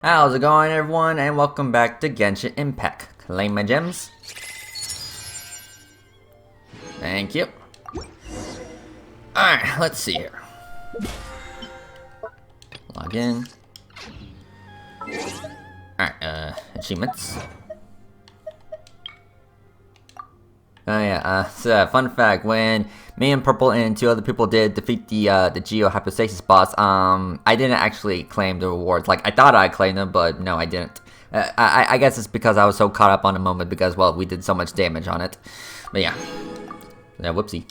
How's it going, everyone, and welcome back to Genshin Impact. Claim my gems. Thank you. Alright, let's see here. Log in. Alright, achievements. Oh yeah, so fun fact, when me and Purple and two other people did defeat the Geo Hypostasis boss, I didn't actually claim the rewards. Like, I thought I claimed them, but no, I didn't. I guess it's because I was so caught up on the moment because, well, we did so much damage on it. But yeah. Yeah, whoopsie.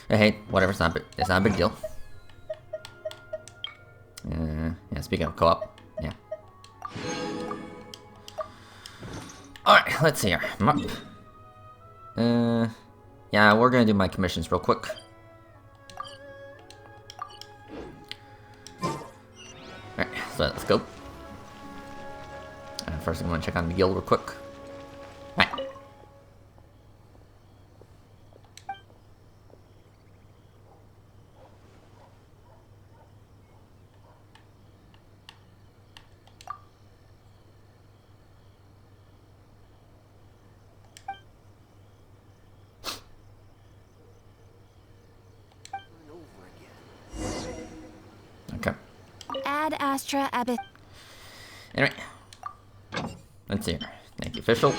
Hey, whatever, it's not a big deal. Yeah, speaking of co-op, yeah. Alright, let's see here. Yeah, we're gonna do my commissions real quick. Alright, so let's go. First I'm gonna check on the guild real quick. Alright. Okay. Add Astra Abbott. Anyway. Let's see here. Thank you, official.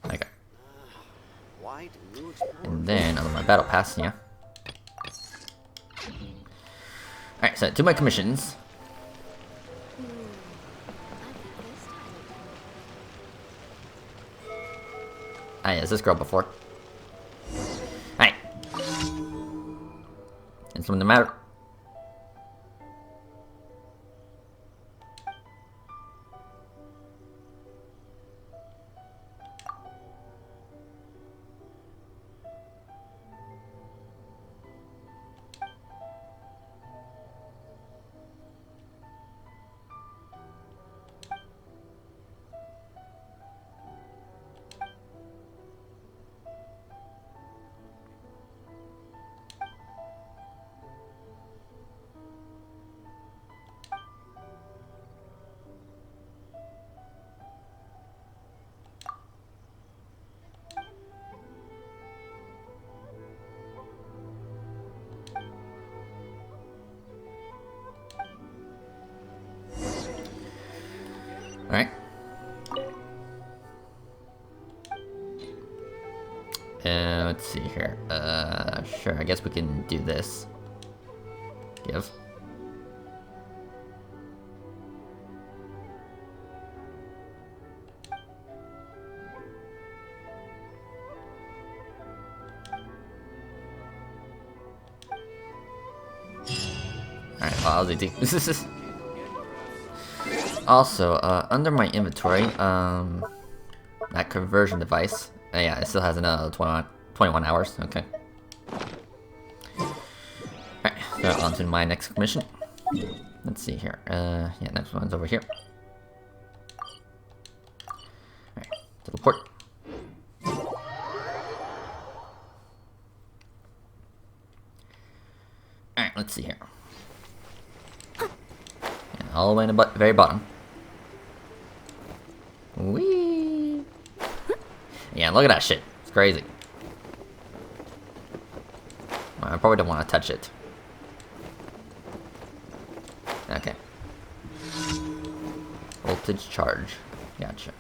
Okay. And then I'll do my battle pass, yeah. Alright, so do my commissions. Ah, yeah, is this girl before? Alright. It's something the matter. Alright. Let's see here. Sure, I guess we can do this. Give. Alright, well, I'll do. Also, under my inventory, that conversion device, yeah, it still has another 21 hours, okay. Alright, so on to my next commission. Let's see here, yeah, next one's over here. Alright, teleport. Alright, let's see here. And all the way in the very bottom. Whee! Yeah, look at that shit. It's crazy. Well, I probably don't want to touch it. Okay. Voltage charge. Gotcha.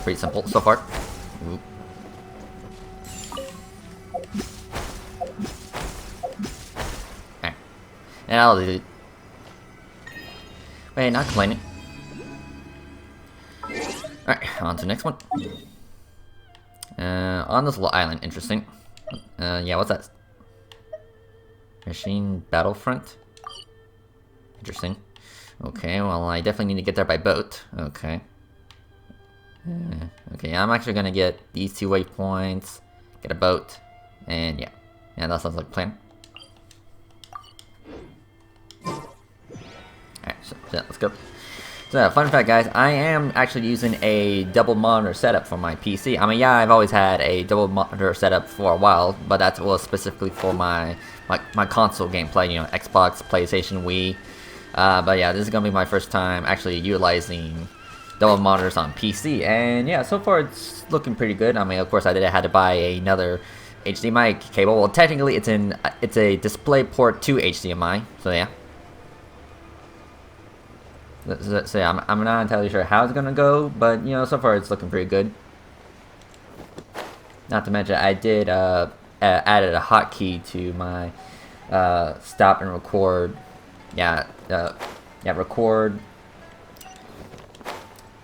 Pretty simple so far. Ooh. Okay. And I'll do it. Wait, not complaining. Alright, on to the next one. On this little island, interesting. Yeah, what's that? Machine Battlefront? Interesting. Okay, well, I definitely need to get there by boat. Okay. Okay, I'm actually gonna get these 2 waypoints, get a boat, and yeah. Yeah, that sounds like a plan. Alright, so yeah, let's go. So, fun fact, guys, I am actually using a double monitor setup for my PC. I mean, yeah, I've always had a double monitor setup for a while, but that was specifically for my console gameplay, you know, Xbox, PlayStation, Wii. But yeah, this is gonna be my first time actually utilizing double monitors on PC, and yeah, so far it's looking pretty good. I mean, of course, I had to buy another HDMI cable. Well, technically, it's a DisplayPort to HDMI. So yeah. So yeah, I'm not entirely sure how it's gonna go, but you know, so far it's looking pretty good. Not to mention, I did added a hotkey to my stop and record. Yeah, record.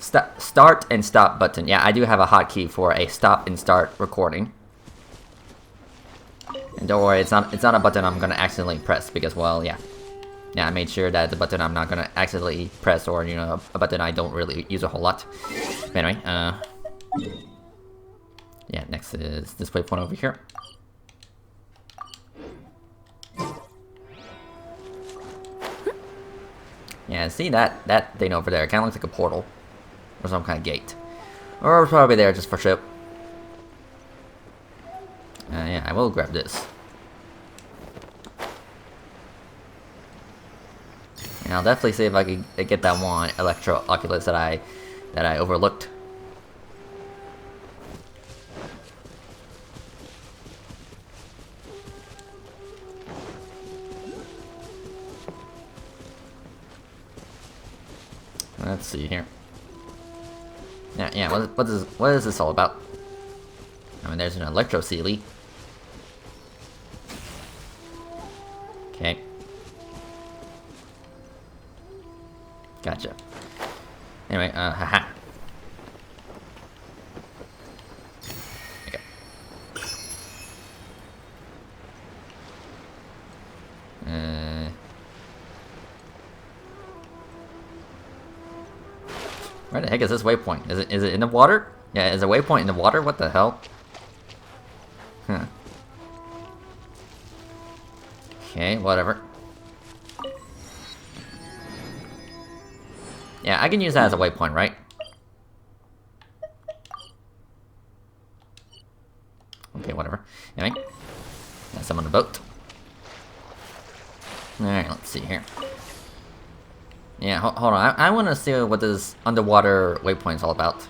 Start and stop button. Yeah, I do have a hotkey for a stop and start recording. And don't worry, it's not a button I'm gonna accidentally press because, well, yeah, I made sure that the button I'm not gonna accidentally press, or you know, a button I don't really use a whole lot. But anyway, yeah, next is this waypoint over here. Yeah, see that thing over there? It kind of looks like a portal. Or some kind of gate. Or it's probably there just for show. Yeah, I will grab this. And I'll definitely see if I can get that one Electro Oculus that I overlooked. Let's see here. Yeah, what is this all about? I mean, there's an Electro Sealy. Okay. Gotcha. Anyway, haha. Okay. Where the heck is this waypoint? Is it in the water? Yeah, is a waypoint in the water? What the hell? Huh. Okay, whatever. Yeah, I can use that as a waypoint, right? Okay, whatever. Anyway, got some on the boat. Alright, let's see here. Yeah, hold on. I want to see what this underwater waypoint is all about.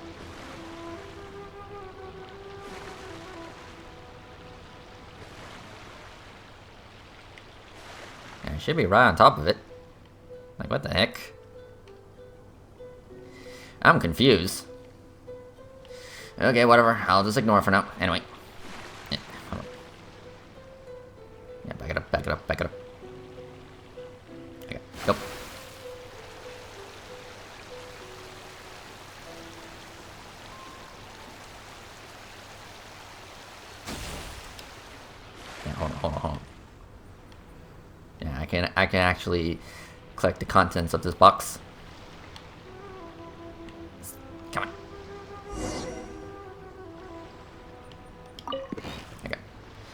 Yeah, it should be right on top of it. Like, what the heck? I'm confused. Okay, whatever. I'll just ignore it for now. Anyway. Yeah, hold on. Yeah, back it up, back it up, back it up. Okay, go. Yeah, hold on. Yeah, I can actually collect the contents of this box. Come on. Okay.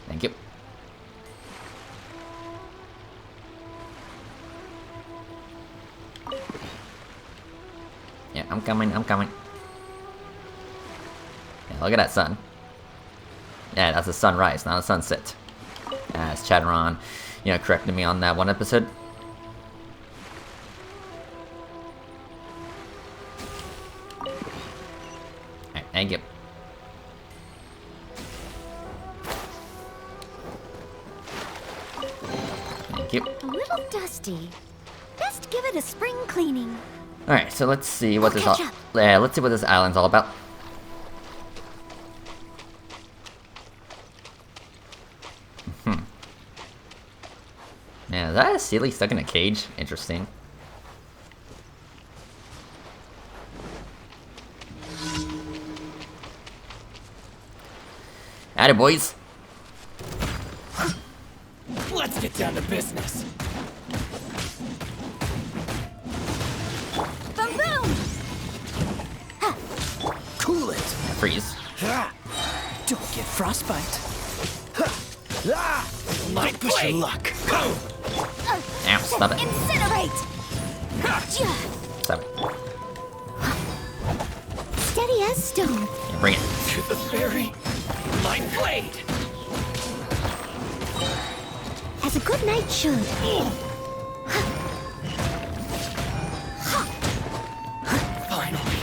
Thank you. Yeah, I'm coming. Yeah, look at that sun. Yeah, that's a sunrise, not a sunset. As Chatteron, you know, corrected me on that one episode. Alright, thank you. Thank you. A little dusty. Best give it a spring cleaning. Alright, so let's see what this catch up. let's see what this island's all about. Yeah, is that a Sealy stuck in a cage? Interesting. Got it, boys. Let's get down to business. Boom boom! Cool it. Freeze. Don't get frostbite. Might push your luck. Ow, stop it. Incinerate! Stop it. Steady as stone. Yeah, bring it. To the fairy. My blade. As a good knight should. Finally,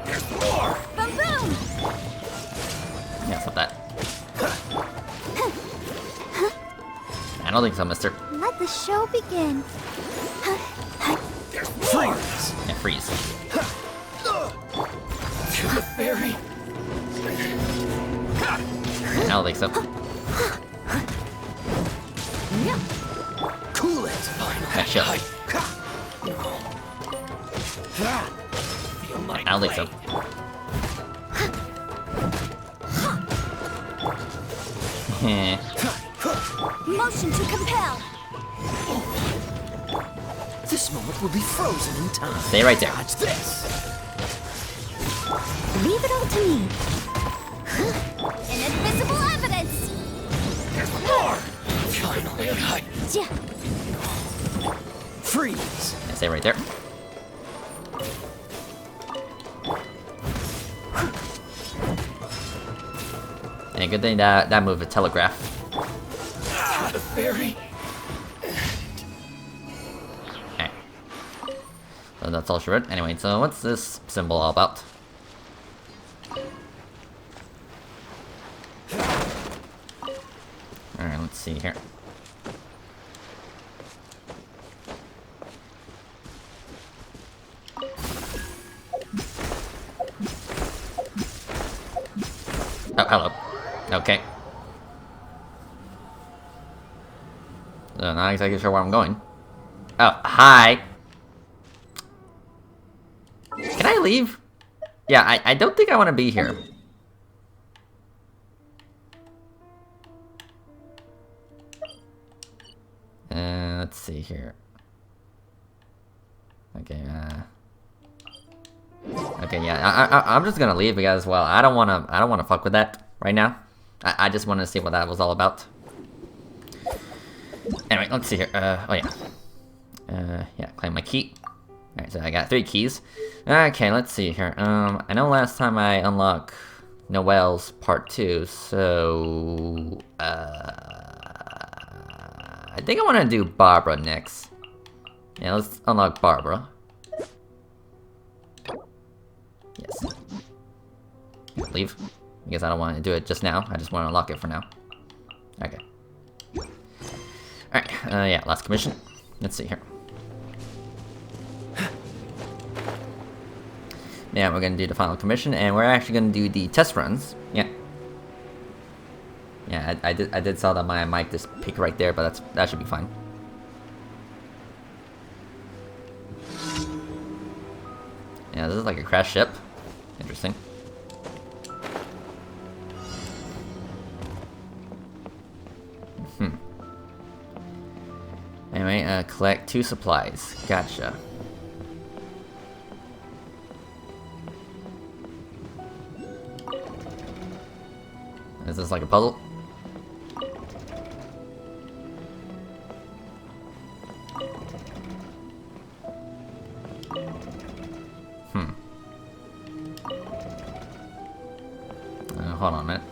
There's more. Boom boom! Yeah, stop that. I don't think so, mister. Let the show begin. Freeze. Yeah, freeze. To the fairy. I don't think so. Cool it. Finally. Yeah, chill. Feel my I don't think so. blade. Heh. Motion to compel. This moment will be frozen in time. Stay right there. Watch this. Leave it all to me. Inadmissible evidence. There's more. Finally, Yeah. freeze. Yeah, stay right there. And good thing that move a telegraph. To the fairy. Okay. So that's all she wrote. Anyway, so what's this symbol all about? Alright, let's see here. Oh, hello. Okay. So not exactly sure where I'm going. Oh, hi. Can I leave? Yeah, I don't think I want to be here. Let's see here. Okay, okay, yeah, I'm just gonna leave because, well, I don't wanna fuck with that right now. I just wanna see what that was all about. Anyway, let's see here. Oh yeah. Yeah, claim my key. Alright, so I got 3 keys. Okay, let's see here. I know last time I unlocked Noelle's part 2, so I think I want to do Barbara next. Yeah, let's unlock Barbara. Yes. Leave. I guess I don't want to do it just now. I just want to unlock it for now. Okay. Alright, yeah, last commission. Let's see here. Yeah, we're gonna do the final commission, and we're actually gonna do the test runs. Yeah. Yeah, I did saw that my mic just peaked right there, but that should be fine. Yeah, this is like a crash ship. Interesting. Anyway, collect 2 supplies. Gotcha. Is this like a puzzle? Hold on a minute.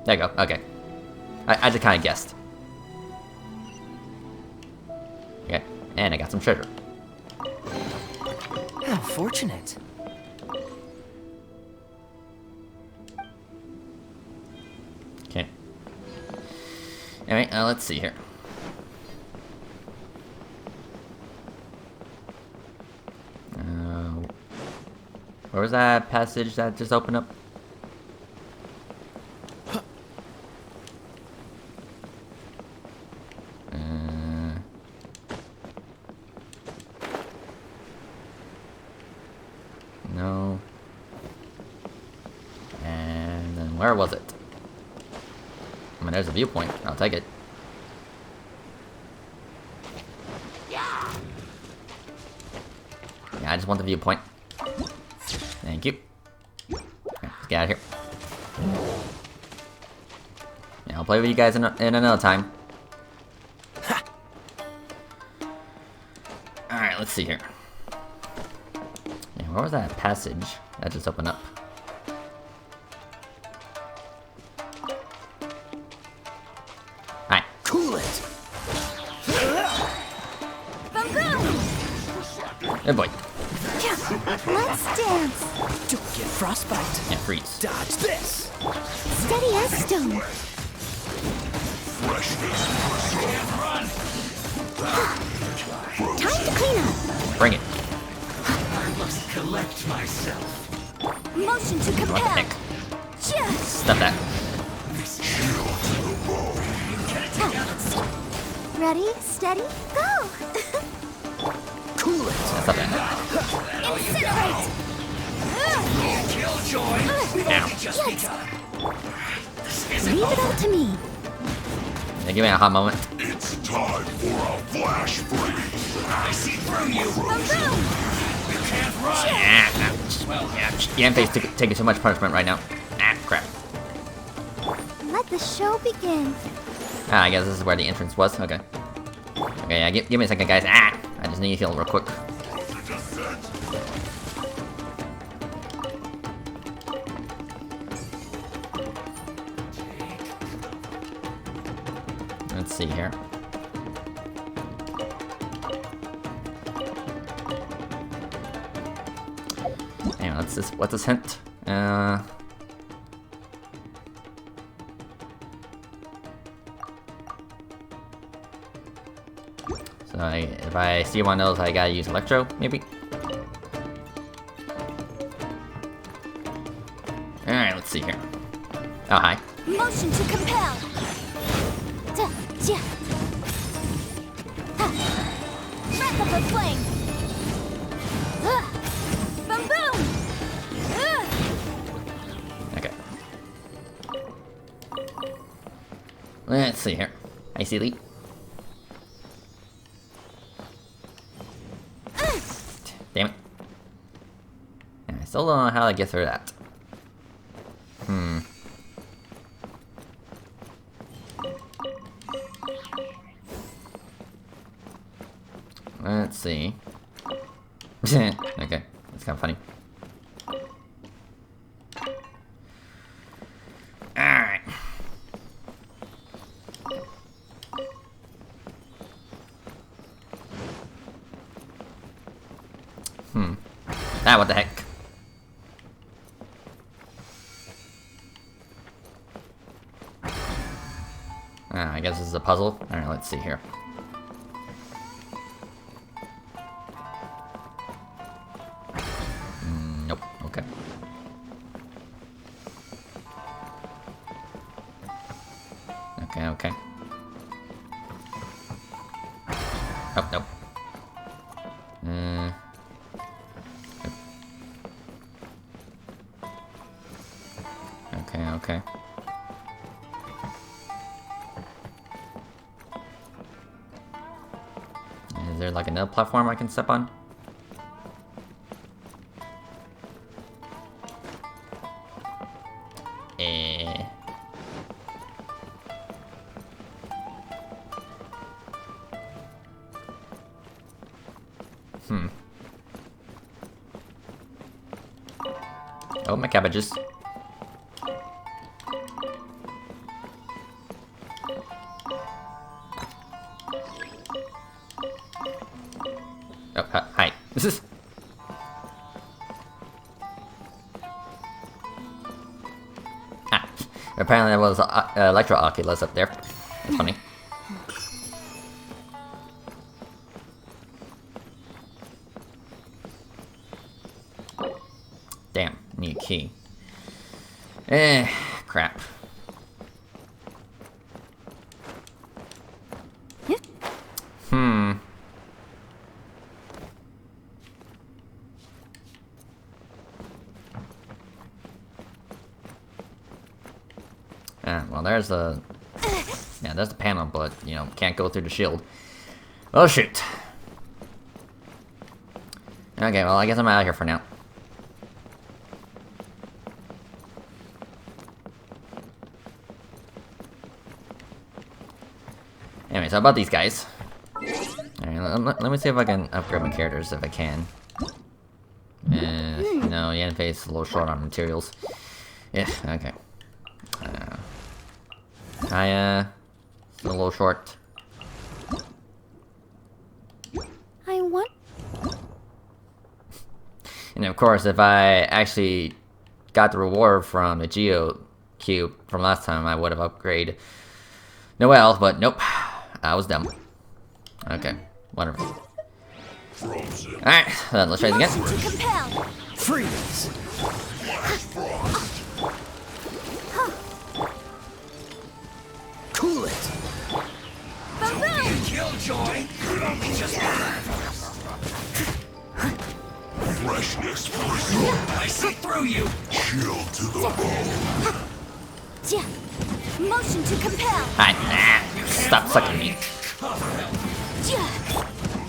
There you go, okay. I just kinda guessed. Okay, and I got some treasure. How fortunate. Okay. Anyway, let's see here. Where was that passage that just opened up? Where was it? I mean, there's a viewpoint. I'll take it. Yeah, I just want the viewpoint. Thank you. Okay, let's get out of here. Yeah, I'll play with you guys in another time. Alright, let's see here. Yeah, where was that passage that just opened up? Alright. Cool it! Good boy. Let's dance. Don't get frostbite. Yeah, freeze. Dodge this! Steady as stone. Time to clean up. Bring it. I must collect myself. Motion to What the compel. heck? Just. Stop that. Ready, steady, go. Cool it! Stop that. Incinerate. Killjoy! Ow. Just begun. Leave it all to me. Yeah, give me a hot moment. It's time for a flash freeze. I see through you! Boom. You can't run! Yanfei's taking too much punishment right now. Ah, crap. Let the show begin. Ah, I guess this is where the entrance was. Okay. Okay, yeah, give me a second, guys. Ah! I just need to heal real quick. Let's see here. Hang on, what's this hint? So if I see one of those, I gotta use Electro, maybe? Alright, let's see here. Oh, hi. Motion to compel. Breath of the flame. Boom boom. Okay. Let's see here. I see Lee. Damn it. And I still don't know how to get through that. Let's see. Okay, that's kind of funny. Alright. Ah, what the heck? Ah, I guess this is a puzzle. Alright, let's see here. Nope, okay. Okay. Oh, nope. Okay. Is there like another platform I can step on? Oh, my cabbages. Oh, hi. This is... Ah. Apparently there was Electro Oculus up there. That's funny. Damn, need a key. Crap. well, there's the... Yeah, there's the panel, but, you know, can't go through the shield. Well, shoot. Okay, well, I guess I'm out of here for now. Anyways, how about these guys? Alright, let me see if I can upgrade my characters, if I can. No, Yanfei is a little short on materials. Yeah, okay. Still a little short. I want... And of course, if I actually got the reward from the Geo Cube from last time, I would have upgraded Noelle, but nope. I was dumb. Okay, whatever. Alright, then let's try it again. To compel. Freeze! Cool it! Boom! Killjoy! Could only just Freshness for you. I see through you! Chill to the bone. Yeah. Motion to compel. Hi, stop sucking me. Yeah.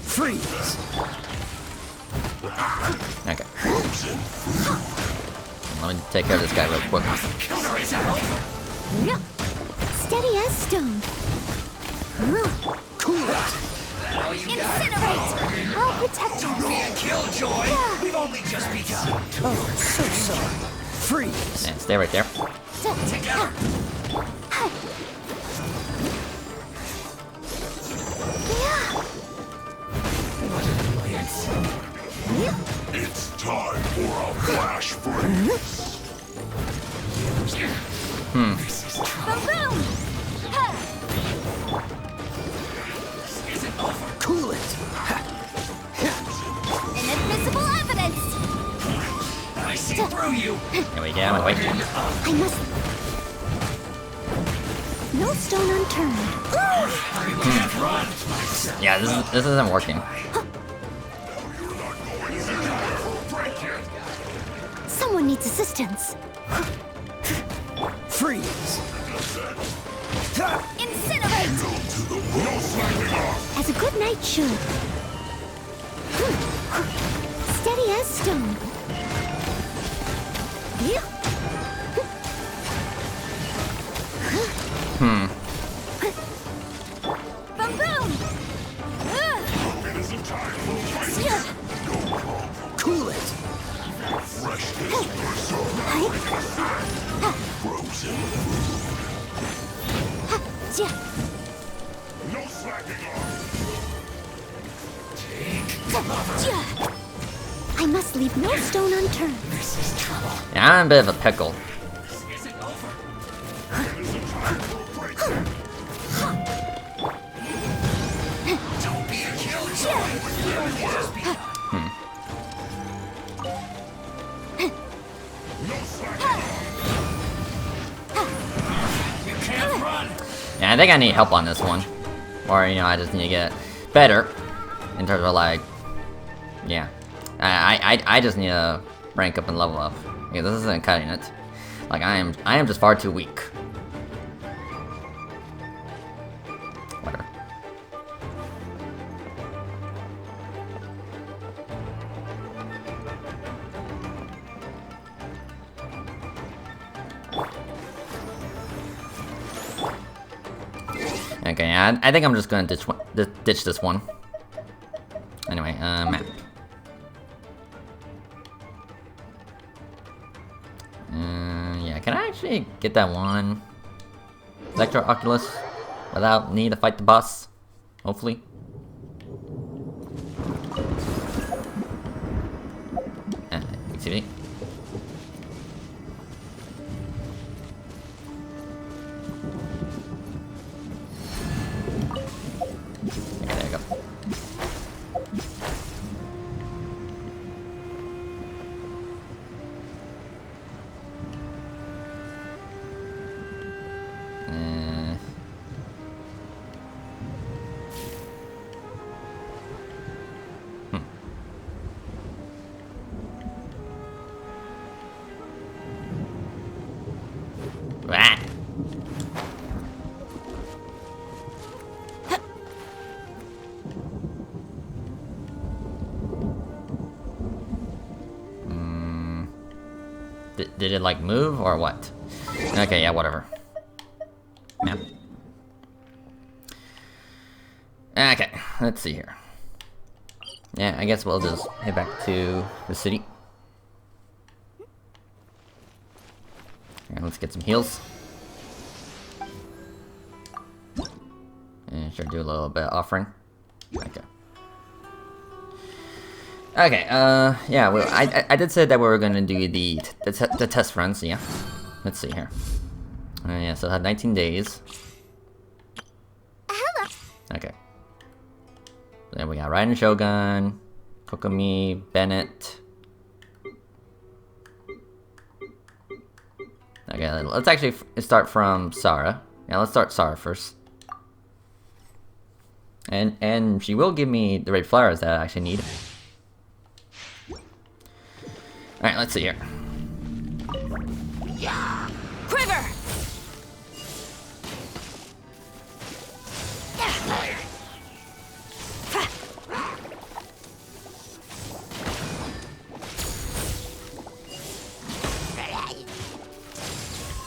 Freeze! Okay. Let me take care of this guy real quick. Yeah. Steady as stone. Cool it! Incinerate. I'll protect you. Killjoy! Yeah. We've only just begun. Oh, so sorry. Freeze! And stay right there. Together! It's time for a flash freeze. Boom boom. Ha. Cool it! Inadmissible evidence. I see through you! Here we go. Wait. I must. No stone unturned. You can't run! Yeah, this isn't working. Someone needs assistance. Freeze! Incinerate. As a good knight should. Steady as stone. Boom boom. Cool it! Freshness frozen. No slacking off. I must leave no stone unturned. This is trouble. Yeah, I'm in a bit of a pickle. This isn't over. Don't be a killjoy! Just be You can't run! Yeah, I think I need help on this one. Or, you know, I just need to get better. In terms of, like... Yeah. I just need to rank up and level up. Yeah, this isn't cutting it. Like, I am just far too weak. Whatever. Okay, yeah, I think I'm just gonna ditch this one. Anyway, map. Yeah, can I actually get that one Electro Oculus without need to fight the boss? Hopefully. Excuse me. Okay, there you go. Did it like move or what? Okay, yeah, whatever. Yeah. Okay, let's see here. Yeah, I guess we'll just head back to the city. And let's get some heals. And sure, do a little bit of offering. Okay. Okay, yeah, well, I did say that we were gonna do the test runs, yeah. Let's see here. Yeah, so I have 19 days. Hello. Okay. Then we got Raiden Shogun, Kokomi, Bennett. Okay, let's actually start from Sara. Yeah, let's start Sara first. And she will give me the red flowers that I actually need. Alright, let's see here. Quiver.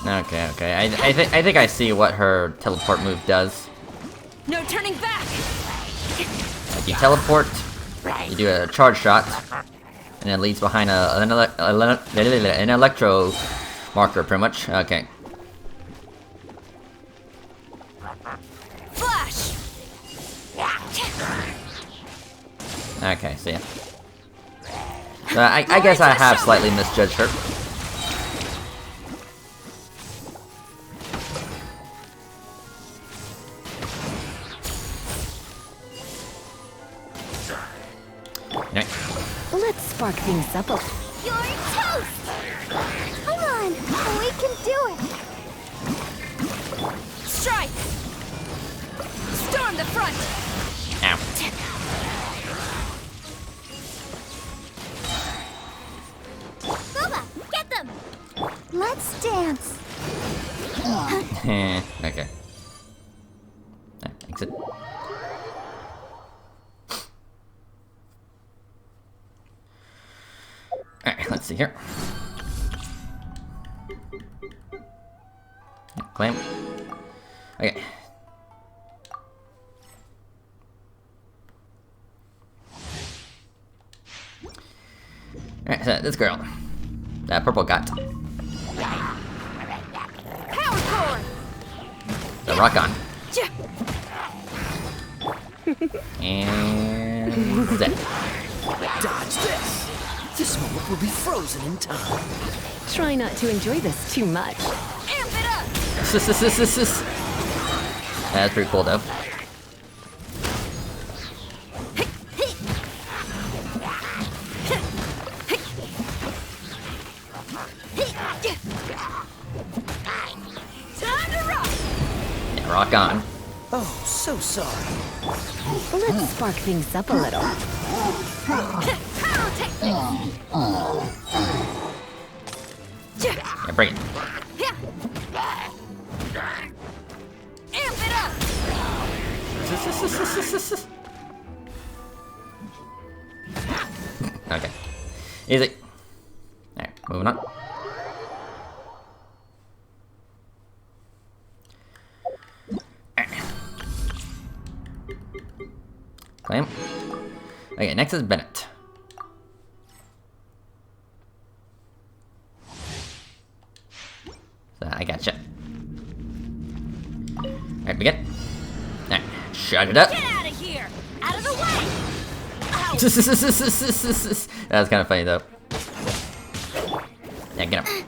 Okay. I think I see what her teleport move does. No turning back. Like you teleport, you do a charge shot, and it leads behind an electro marker, pretty much. Okay. Flash. Okay, so yeah. So I guess I have slightly misjudged her. Okay. Let's spark things up. You're toast. Come on, we can do it. Strike. Storm the front. Ow. Boba, get them. Let's dance. Okay. Exit. Alright, let's see here. Claim. Okay. Alright, so this girl. That purple got. Power core. The rock on. And zip. Dodge this. This moment will be frozen in time. Try not to enjoy this too much. Amp it up. That's pretty cool though. Time to rock. Yeah, rock on. Oh, so sorry. Let's spark things up a little. Power technique. Yeah, bring it. Amp it up. Okay. Easy. Alright, moving on. Claim. Okay, next is Bennett. So I gotcha. Alright, begin. Alright, shut it up. Get out of here. Out of the way. Ow. That was kind of funny though. Yeah, get him.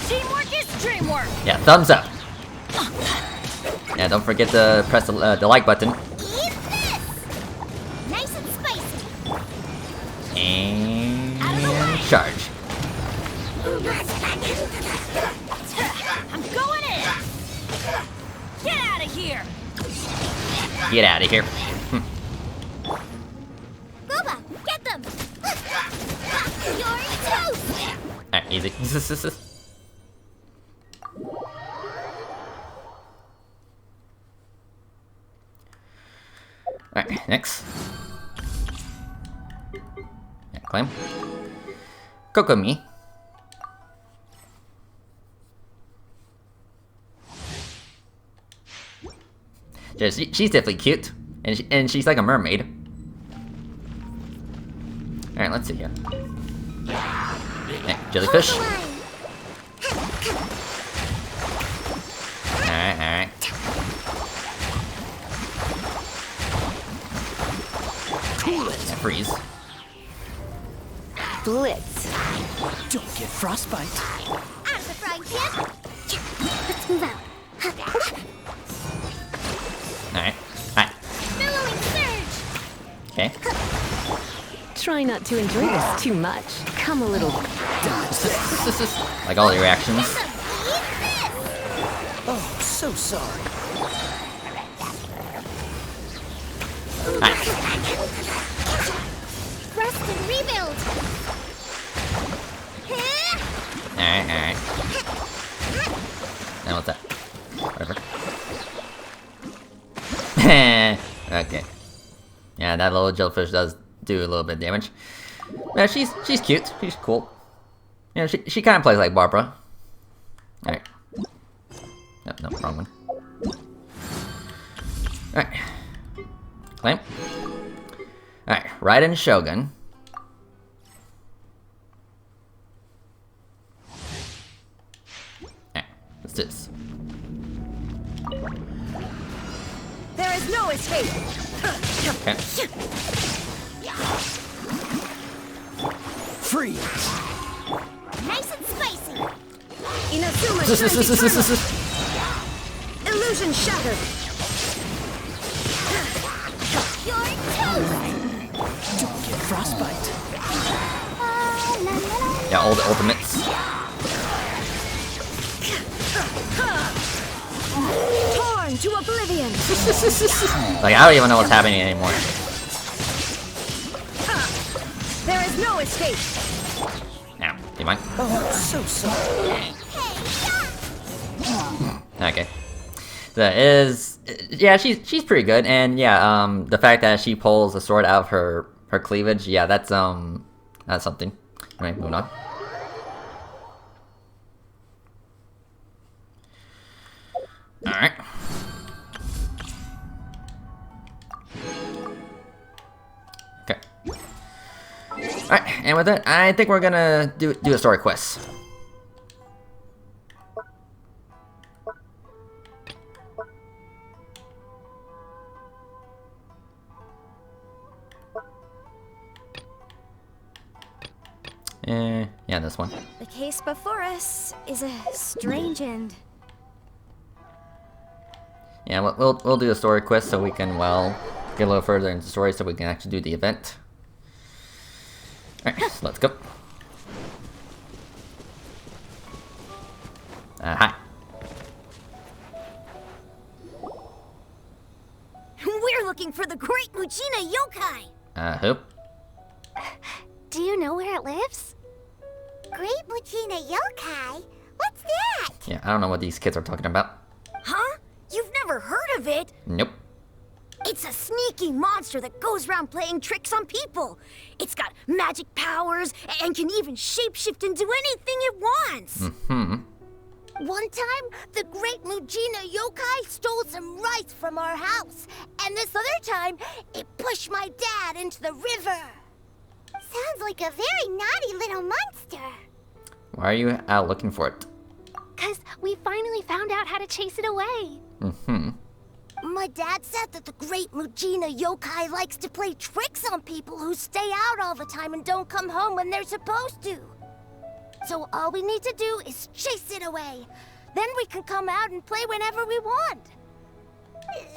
Teamwork is dreamwork. Yeah, thumbs up. Yeah, don't forget to press the like button. Eat this. Nice and spicy. And charge. I'm going in. Get out of here. Get out of here. Boba, get them. You're toast. Alright, easy. Alright, next. claim. Kokomi. Yeah, she's definitely cute, and she's like a mermaid. All right, let's see here. Hey, jellyfish. All right. Yeah, freeze. Blitz. Don't get frostbite. Out of the frying pan. Let's move out. Alright. Billowing surge. Okay. Try not to enjoy this too much. Come a little. Like all the reactions. Oh, so sorry. Rest and rebuild. Alright. Now what's that? Whatever. Okay. Yeah, that little jellyfish does do a little bit of damage. Yeah, she's cute. She's cool. You know, she kind of plays like Barbara. Alright. No, wrong one. Alright. Claim. Alright, Raiden Shogun. Alright, what's this? There is no escape. Okay. Freeze. Nice and spicy. Inazuma Illusion shattered. You're toast. Don't get frostbite. Yeah, all the ultimates. Torn to oblivion. Like, I don't even know what's happening anymore. There is no escape. Now, do you mind? Oh, so sorry. Okay. That is, yeah, she's pretty good, and yeah, the fact that she pulls the sword out of her cleavage, yeah, that's something. Alright, moving on. Alright. Okay. Alright, and with that, I think we're gonna do a story quest. Yeah, this one. The case before us is a strange end. Yeah, we'll do a story quest so we can, well, get a little further into the story so we can actually do the event. Alright, so let's go. Hi. We're looking for the great Mujina yokai. Who? Do you know where it lives? Great Mujina yokai? What's that? Yeah, I don't know what these kids are talking about. Huh? You've never heard of it? Nope. It's a sneaky monster that goes around playing tricks on people. It's got magic powers and can even shapeshift into anything it wants. One time, the great Mujina yokai stole some rice from our house. And this other time, it pushed my dad into the river. Sounds like a very naughty little monster. Why are you out looking for it? 'Cause we finally found out how to chase it away. My dad said that the great Mujina yokai likes to play tricks on people who stay out all the time and don't come home when they're supposed to. So all we need to do is chase it away. Then we can come out and play whenever we want.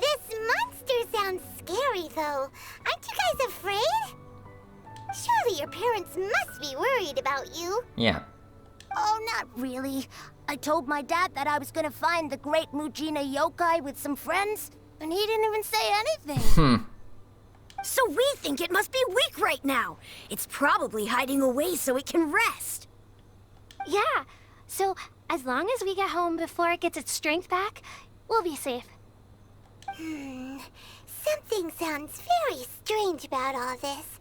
This monster sounds scary, though. Aren't you guys afraid? Surely your parents must be worried about you. Yeah. Oh, not really. I told my dad that I was gonna find the great Mujina yokai with some friends, and he didn't even say anything. So we think it must be weak right now. It's probably hiding away so it can rest. Yeah, so as long as we get home before it gets its strength back, we'll be safe. Something sounds very strange about all this,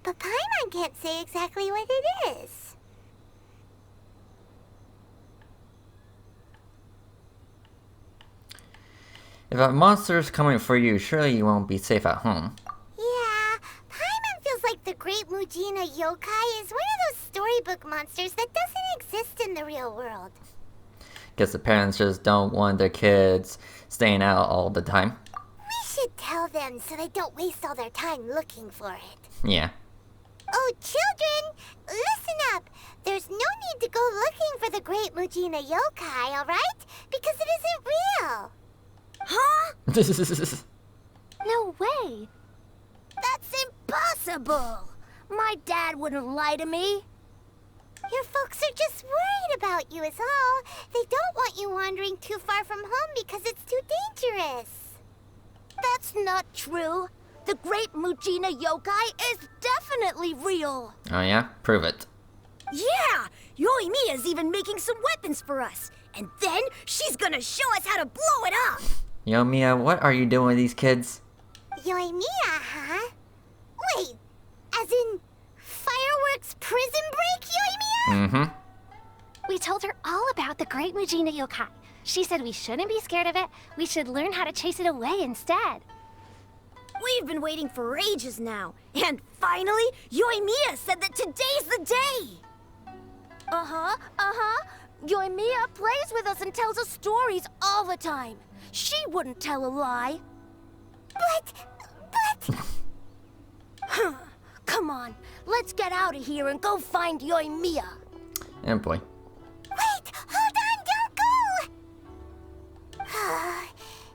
But Paimon can't say exactly what it is. If a monster's coming for you, surely you won't be safe at home. Yeah, Paimon feels like the Great Mujina Yokai is one of those storybook monsters that doesn't exist in the real world. Guess the parents just don't want their kids staying out all the time. We should tell them so they don't waste all their time looking for it. Yeah. Oh, children, listen up. There's no need to go looking for the Great Mujina Yokai, alright? Because it isn't real. Huh? No way. That's impossible. My dad wouldn't lie to me. Your folks are just worried about you is all. They don't want you wandering too far from home because it's too dangerous. That's not true. The Great Mujina Yokai is definitely real. Oh yeah? Prove it. Yeah! Yoimiya's even making some weapons for us. And then she's gonna show us how to blow it up. Yo, Mia, what are you doing with these kids? Yoimiya, huh? Wait, as in fireworks prison break, Yoimiya? Mm-hmm. We told her all about the Great Mujina Yokai. She said we shouldn't be scared of it. We should learn how to chase it away instead. We've been waiting for ages now. And finally, Yoimiya said that today's the day. Yoimiya plays with us and tells us stories all the time. She wouldn't tell a lie. But... Come on, let's get out of here and go find Yoimiya. Oh boy. Wait, hold on, don't go!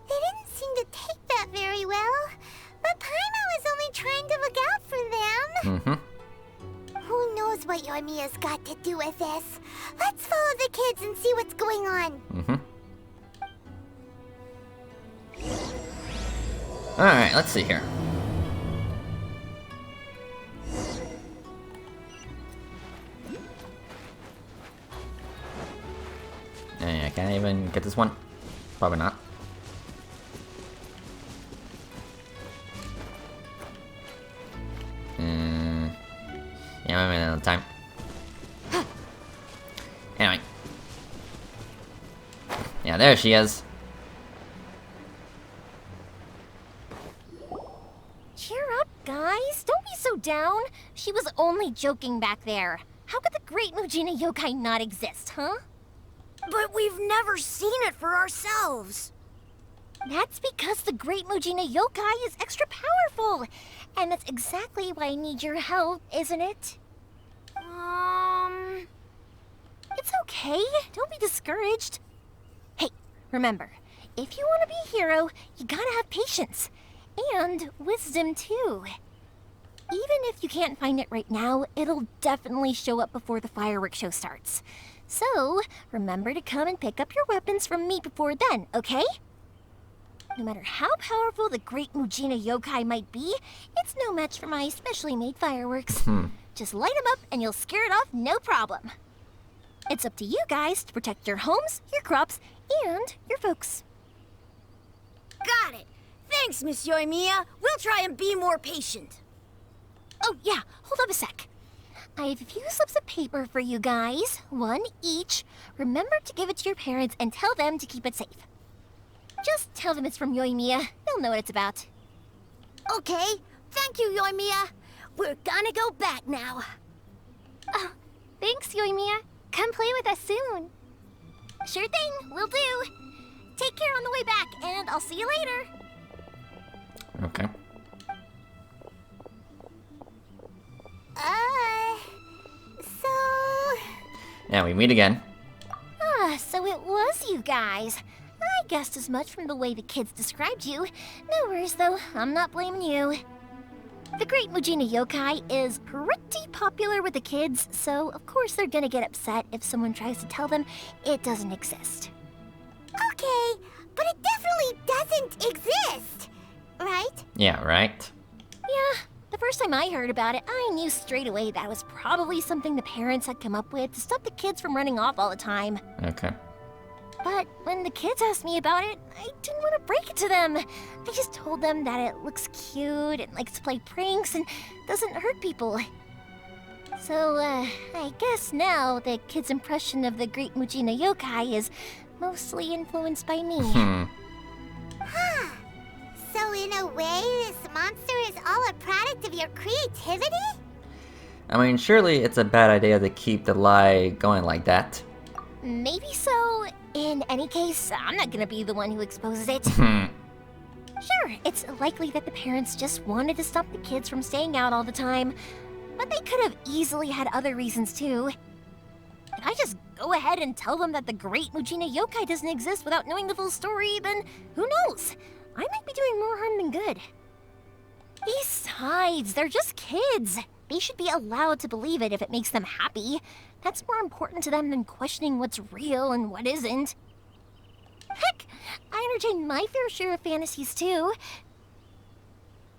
They didn't seem to take that very well. But Paimon was only trying to look out for them. Mm-hmm. Who knows what Yoimiya's got to do with this? Let's follow the kids and see what's going on. Mm-hmm. Alright, let's see here. I can't even get this one. Probably not. Yeah, I'm running out of time. Anyway. Yeah, there she is. Cheer up, guys. Don't be so down. She was only joking back there. How could the Great Mujina Yokai not exist, huh? But we've never seen it for ourselves. That's because the Great Mujina Yokai is extra powerful. And that's exactly why I need your help, isn't it? It's okay. Don't be discouraged. Hey, remember, if you want to be a hero, you gotta have patience. And wisdom, too. Even if you can't find it right now, it'll definitely show up before the fireworks show starts. So, remember to come and pick up your weapons from me before then, okay? No matter how powerful the Great Mujina Yokai might be, it's no match for my specially made fireworks. Just light them up and you'll scare it off no problem. It's up to you guys to protect your homes, your crops, and your folks. Got it. Thanks, Miss Yoimiya. We'll try and be more patient. Oh, yeah. Hold up a sec. I have a few slips of paper for you guys. One each. Remember to give it to your parents and tell them to keep it safe. Just tell them it's from Yoimiya. They'll know what it's about. Okay. Thank you, Yoimiya. We're gonna go back now. Oh, thanks, Yoimiya. Come play with us soon. Sure thing. Will do. Take care on the way back, and I'll see you later. Okay. So... Yeah, we meet again. So it was you guys. I guessed as much from the way the kids described you. No worries, though. I'm not blaming you. The Great Mujina Yokai is pretty popular with the kids, so of course they're gonna get upset if someone tries to tell them it doesn't exist. Okay, but it definitely doesn't exist, right? Yeah, right? Yeah, the first time I heard about it, I knew straight away that was probably something the parents had come up with to stop the kids from running off all the time. Okay. But when the kids asked me about it, I didn't want to break it to them. I just told them that it looks cute and likes to play pranks and doesn't hurt people. So, I guess now the kid's impression of the Great Mujina Yokai is mostly influenced by me. So in a way, this monster is all a product of your creativity? I mean, surely it's a bad idea to keep the lie going like that. Maybe so. In any case, I'm not gonna be the one who exposes it. Sure, it's likely that the parents just wanted to stop the kids from staying out all the time, but they could have easily had other reasons too. If I just go ahead and tell them that the Great Mujina Yokai doesn't exist without knowing the full story, then who knows? I might be doing more harm than good. Besides, they're just kids. They should be allowed to believe it if it makes them happy. That's more important to them than questioning what's real and what isn't. Heck, I entertain my fair share of fantasies too.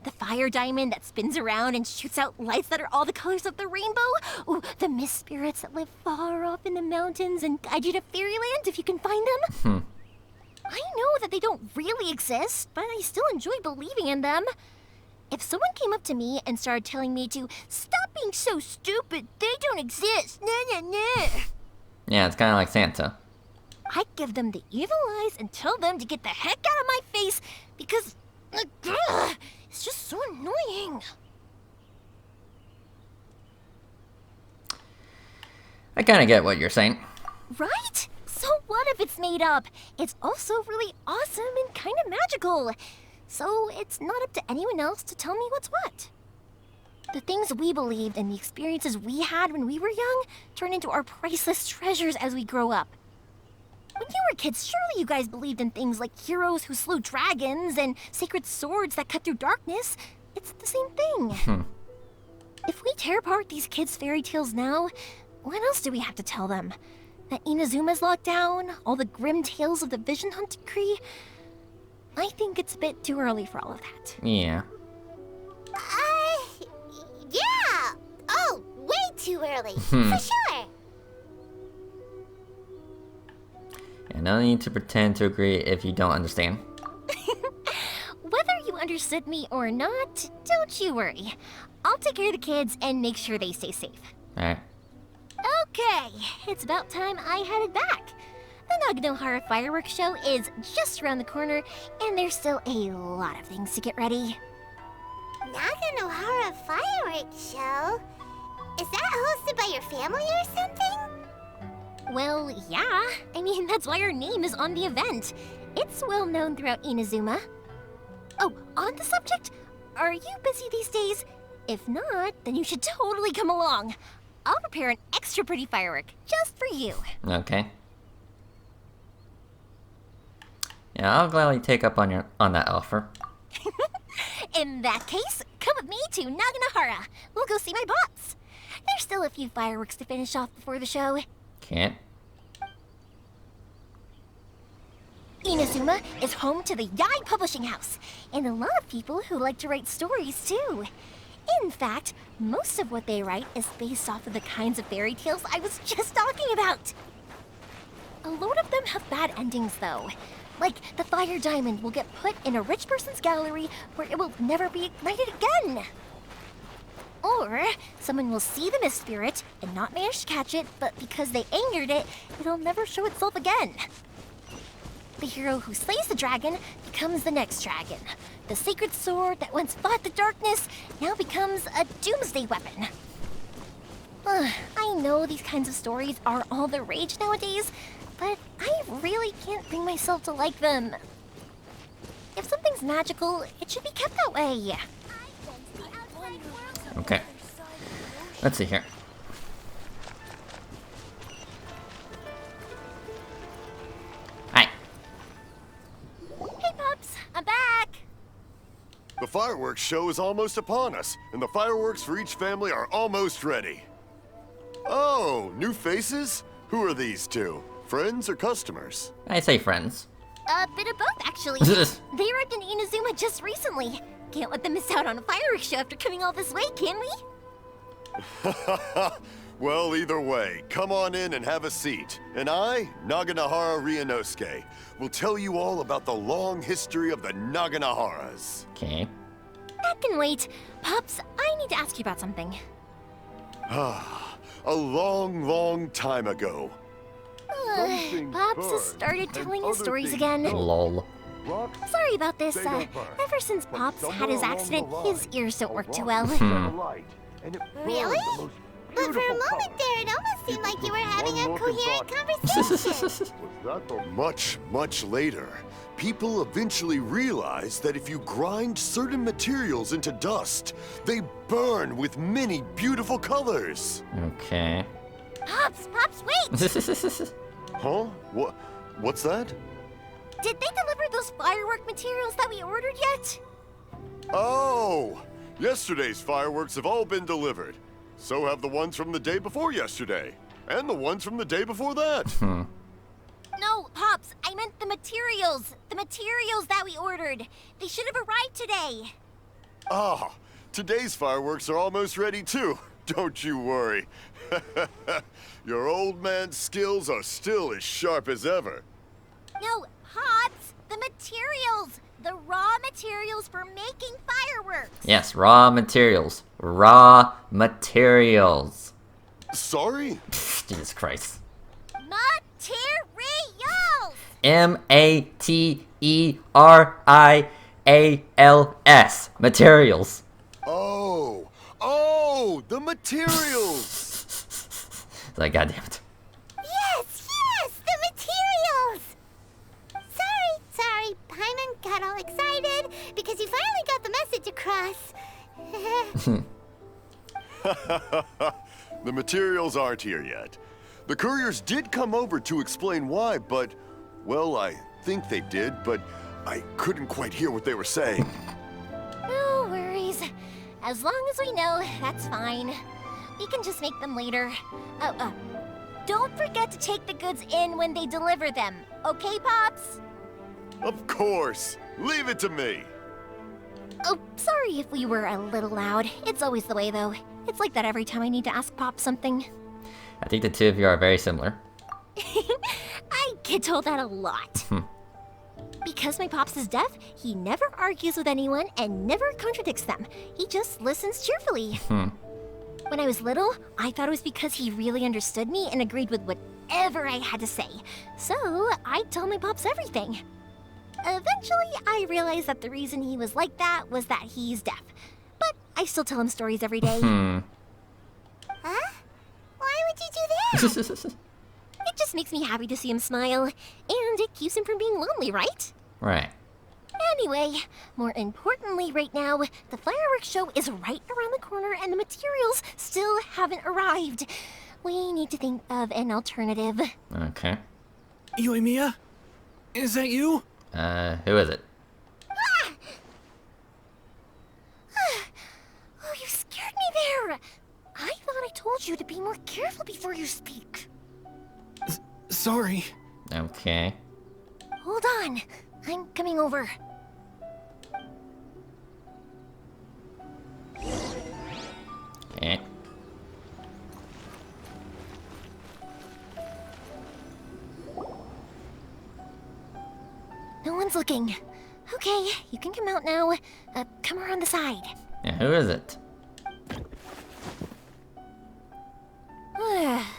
The fire diamond that spins around and shoots out lights that are all the colors of the rainbow. Ooh, the mist spirits that live far off in the mountains and guide you to fairyland if you can find them. I know that they don't really exist, but I still enjoy believing in them. If someone came up to me and started telling me to stop being so stupid, they don't exist, nah. Yeah, it's kind of like Santa. I'd give them the evil eyes and tell them to get the heck out of my face because it's just so annoying. I kind of get what you're saying. Right? So what if it's made up? It's also really awesome and kind of magical. So it's not up to anyone else to tell me what's what. The things we believed and the experiences we had when we were young turn into our priceless treasures as we grow up. When you were kids, surely you guys believed in things like heroes who slew dragons and sacred swords that cut through darkness. It's the same thing. If we tear apart these kids' fairy tales now, what else do we have to tell them? That Inazuma's locked down? All the grim tales of the Vision Hunt decree? I think it's a bit too early for all of that. Yeah. Yeah! Oh, way too early, for sure! Yeah, no need to pretend to agree if you don't understand. Whether you understood me or not, don't you worry. I'll take care of the kids and make sure they stay safe. Alright. Okay, it's about time I headed back. The Naganohara fireworks show is just around the corner, and there's still a lot of things to get ready. Naganohara fireworks show? Is that hosted by your family or something? Well, yeah. I mean, that's why our name is on the event. It's well known throughout Inazuma. Oh, on the subject, are you busy these days? If not, then you should totally come along. I'll prepare an extra pretty firework just for you. Okay. Yeah, I'll gladly take up on that offer. In that case, come with me to Naganohara. We'll go see my boss. There's still a few fireworks to finish off before the show. Can't. Inazuma is home to the Yai Publishing House, and a lot of people who like to write stories too. In fact, most of what they write is based off of the kinds of fairy tales I was just talking about. A lot of them have bad endings though. Like, the fire diamond will get put in a rich person's gallery where it will never be ignited again. Or, someone will see the mist spirit and not manage to catch it, but because they angered it, it'll never show itself again. The hero who slays the dragon becomes the next dragon. The sacred sword that once fought the darkness now becomes a doomsday weapon. I know these kinds of stories are all the rage nowadays, but I really can't bring myself to like them. If something's magical, it should be kept that way. Okay. Let's see here. Hi. Hey, pups, I'm back. The fireworks show is almost upon us, and the fireworks for each family are almost ready. Oh, new faces? Who are these two? Friends or customers? I say friends. A bit of both, actually. They arrived in Inazuma just recently. Can't let them miss out on a fireworks show after coming all this way, can we? Well, either way, come on in and have a seat. And I, Naganahara Ryunosuke, will tell you all about the long history of the Naganaharas. Okay. That can wait. Pops, I need to ask you about something. A long, long time ago. Pops has started telling his stories again. Lol. Sorry about this. Ever since Pops had his accident, his ears don't work too well. Really? But for a moment there, it almost seemed like you were having a coherent conversation. Much, much later, people eventually realized that if you grind certain materials into dust, they burn with many beautiful colors. Okay. Pops, wait! Huh? What's that? Did they deliver those firework materials that we ordered yet? Oh! Yesterday's fireworks have all been delivered. So have the ones from the day before yesterday. And the ones from the day before that. No, Pops, I meant the materials. The materials that we ordered. They should have arrived today. Ah, today's fireworks are almost ready too. Don't you worry. Your old man's skills are still as sharp as ever. No, Pops, the materials. The raw materials for making fireworks. Yes, raw materials. Raw materials. Sorry? Jesus Christ. Materials! Materials. Materials. Oh, the materials! It's like, goddammit. Yes, the materials! Sorry, Paimon got all excited because you finally got the message across. The materials aren't here yet. The couriers did come over to explain why, but, well, I think they did, but I couldn't quite hear what they were saying. No worries. As long as we know, that's fine. We can just make them later. Don't forget to take the goods in when they deliver them. Okay, Pops? Of course. Leave it to me. Oh, sorry if we were a little loud. It's always the way, though. It's like that every time I need to ask Pop something. I think the two of you are very similar. I get told that a lot. Because my Pops is deaf, he never argues with anyone and never contradicts them. He just listens cheerfully. When I was little, I thought it was because he really understood me and agreed with whatever I had to say. So, I'd tell my Pops everything. Eventually, I realized that the reason he was like that was that he's deaf. But I still tell him stories every day. Huh? Why would you do that? It just makes me happy to see him smile, and it keeps him from being lonely, right? Right. Anyway, more importantly right now, the fireworks show is right around the corner and the materials still haven't arrived. We need to think of an alternative. Okay. Yoimiya? Is that you? Who is it? Oh, you scared me there! I thought I told you to be more careful before you speak. Sorry. Okay. Hold on, I'm coming over. Okay. No one's looking. Okay, you can come out now. Come around the side. Yeah, who is it?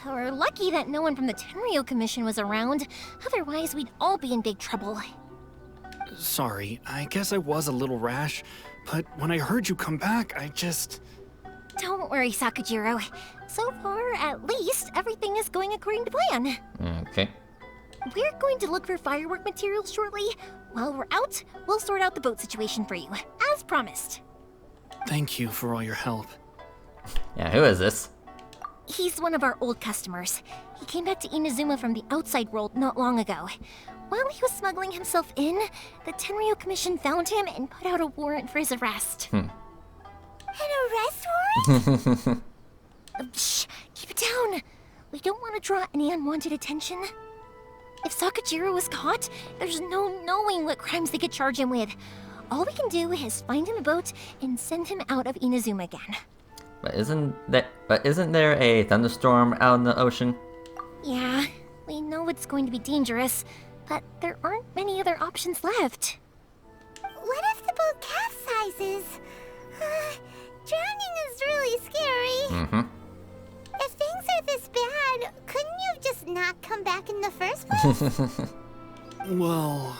We're lucky that no one from the Tenryo Commission was around. Otherwise, we'd all be in big trouble. Sorry, I guess I was a little rash, but when I heard you come back, I just... Don't worry, Sakujiro. So far, at least, everything is going according to plan. Okay. We're going to look for firework materials shortly. While we're out, we'll sort out the boat situation for you, as promised. Thank you for all your help. Yeah, who is this? He's one of our old customers. He came back to Inazuma from the outside world not long ago. While he was smuggling himself in, the Tenryo Commission found him and put out a warrant for his arrest. An arrest warrant? Shh! Keep it down! We don't want to draw any unwanted attention. If Sakujiro was caught, there's no knowing what crimes they could charge him with. All we can do is find him a boat and send him out of Inazuma again. But isn't there a thunderstorm out in the ocean? Yeah, we know it's going to be dangerous, but there aren't many other options left. What if the boat capsizes? Drowning is really scary. Mm-hmm. If things are this bad, couldn't you have just not come back in the first place? Well,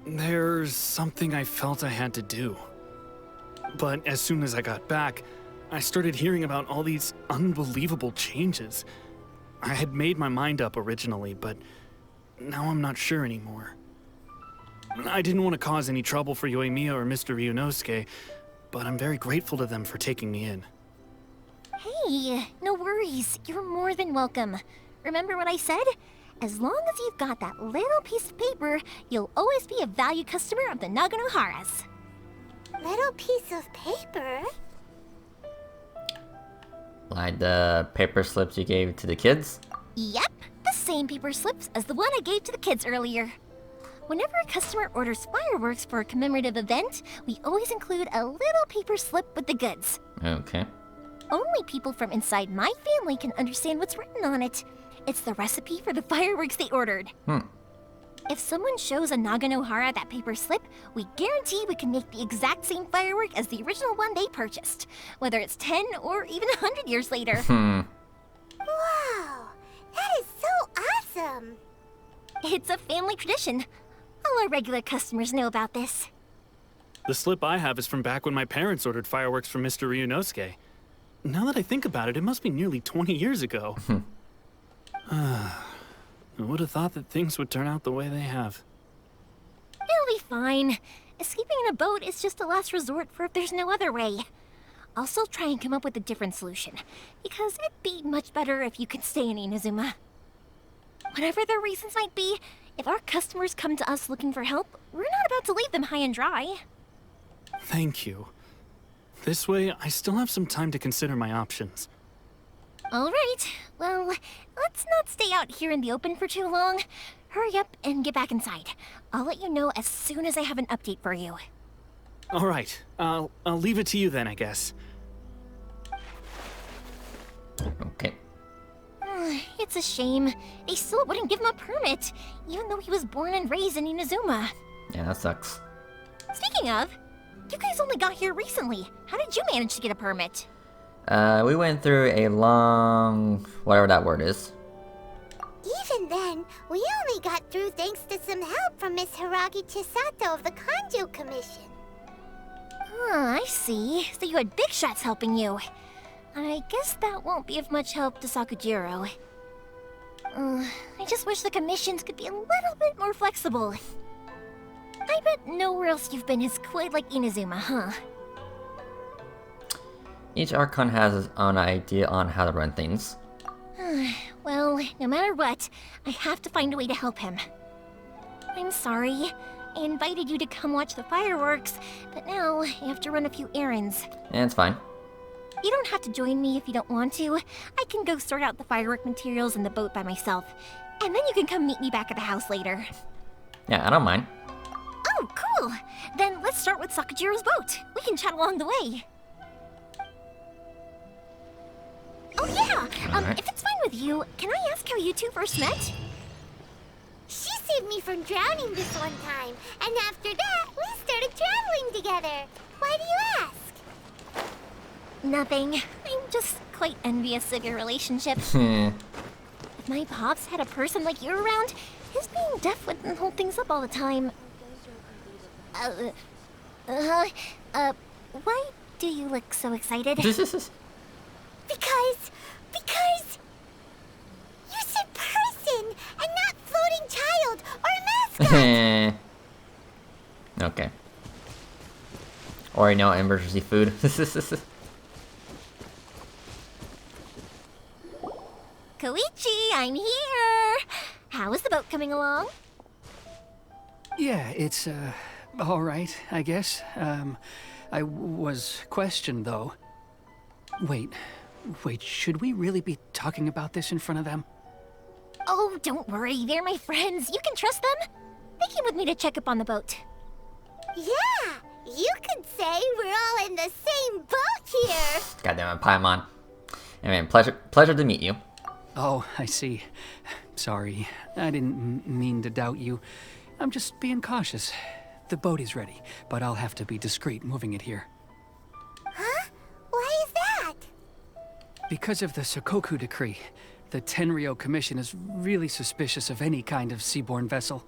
there's something I felt I had to do. But as soon as I got back, I started hearing about all these unbelievable changes. I had made my mind up originally, but now I'm not sure anymore. I didn't want to cause any trouble for Yoimiya or Mr. Ryunosuke, but I'm very grateful to them for taking me in. Hey, no worries. You're more than welcome. Remember what I said? As long as you've got that little piece of paper, you'll always be a valued customer of the Naganohara's. Little piece of paper? Like the paper slips you gave to the kids? Yep, the same paper slips as the one I gave to the kids earlier. Whenever a customer orders fireworks for a commemorative event, we always include a little paper slip with the goods. Okay. Only people from inside my family can understand what's written on it. It's the recipe for the fireworks they ordered. If someone shows a Naganohara that paper slip, we guarantee we can make the exact same firework as the original one they purchased, whether it's 10 or even 100 years later. Wow, that is so awesome. It's a family tradition. All our regular customers know about this. The slip I have is from back when my parents ordered fireworks from Mr. Ryunosuke. Now that I think about it, it must be nearly 20 years ago. I would have thought that things would turn out the way they have. It'll be fine. Escaping in a boat is just a last resort for if there's no other way. I'll still try and come up with a different solution, because it'd be much better if you could stay in Inazuma. Whatever their reasons might be, if our customers come to us looking for help, we're not about to leave them high and dry. Thank you. This way, I still have some time to consider my options. All right, well, let's not stay out here in the open for too long. Hurry up and get back inside. I'll let you know as soon as I have an update for you. All right, I'll leave it to you then, I guess. Okay. It's a shame. They still wouldn't give him a permit, even though he was born and raised in Inazuma. Yeah, that sucks. Speaking of, you guys only got here recently. How did you manage to get a permit? We went through a long... whatever that word is. Even then, we only got through thanks to some help from Miss Hiragi Chisato of the Kanjo Commission. I see. So you had big shots helping you. I guess that won't be of much help to Sakujiro. I just wish the commissions could be a little bit more flexible. I bet nowhere else you've been has quite like Inazuma, huh? Each Archon has his own idea on how to run things. Well, no matter what, I have to find a way to help him. I'm sorry. I invited you to come watch the fireworks, but now I have to run a few errands. And it's fine. You don't have to join me if you don't want to. I can go sort out the firework materials in the boat by myself. And then you can come meet me back at the house later. Yeah, I don't mind. Oh, cool! Then let's start with Sakujiro's boat. We can chat along the way. Oh yeah! Alright. If it's fine with you, can I ask how you two first met? She saved me from drowning this one time, and after that, we started traveling together. Why do you ask? Nothing. I'm just quite envious of your relationship. Hmm. If my pops had a person like you around, his being deaf wouldn't hold things up all the time. Why do you look so excited? Because you said person and not floating child or mascot. Okay. Or you know, emergency food. Koichi, I'm here! How is the boat coming along? Yeah, it's, all right, I guess. I was questioned, though. Wait, should we really be talking about this in front of them? Oh, don't worry, they're my friends. You can trust them. They came with me to check up on the boat. Yeah, you could say we're all in the same boat here. Goddamn it, Paimon. Anyway, pleasure to meet you. Oh, I see. Sorry, I didn't mean to doubt you. I'm just being cautious. The boat is ready, but I'll have to be discreet moving it here. Huh? Why is that? Because of the Sokoku decree, the Tenryou Commission is really suspicious of any kind of seaborne vessel.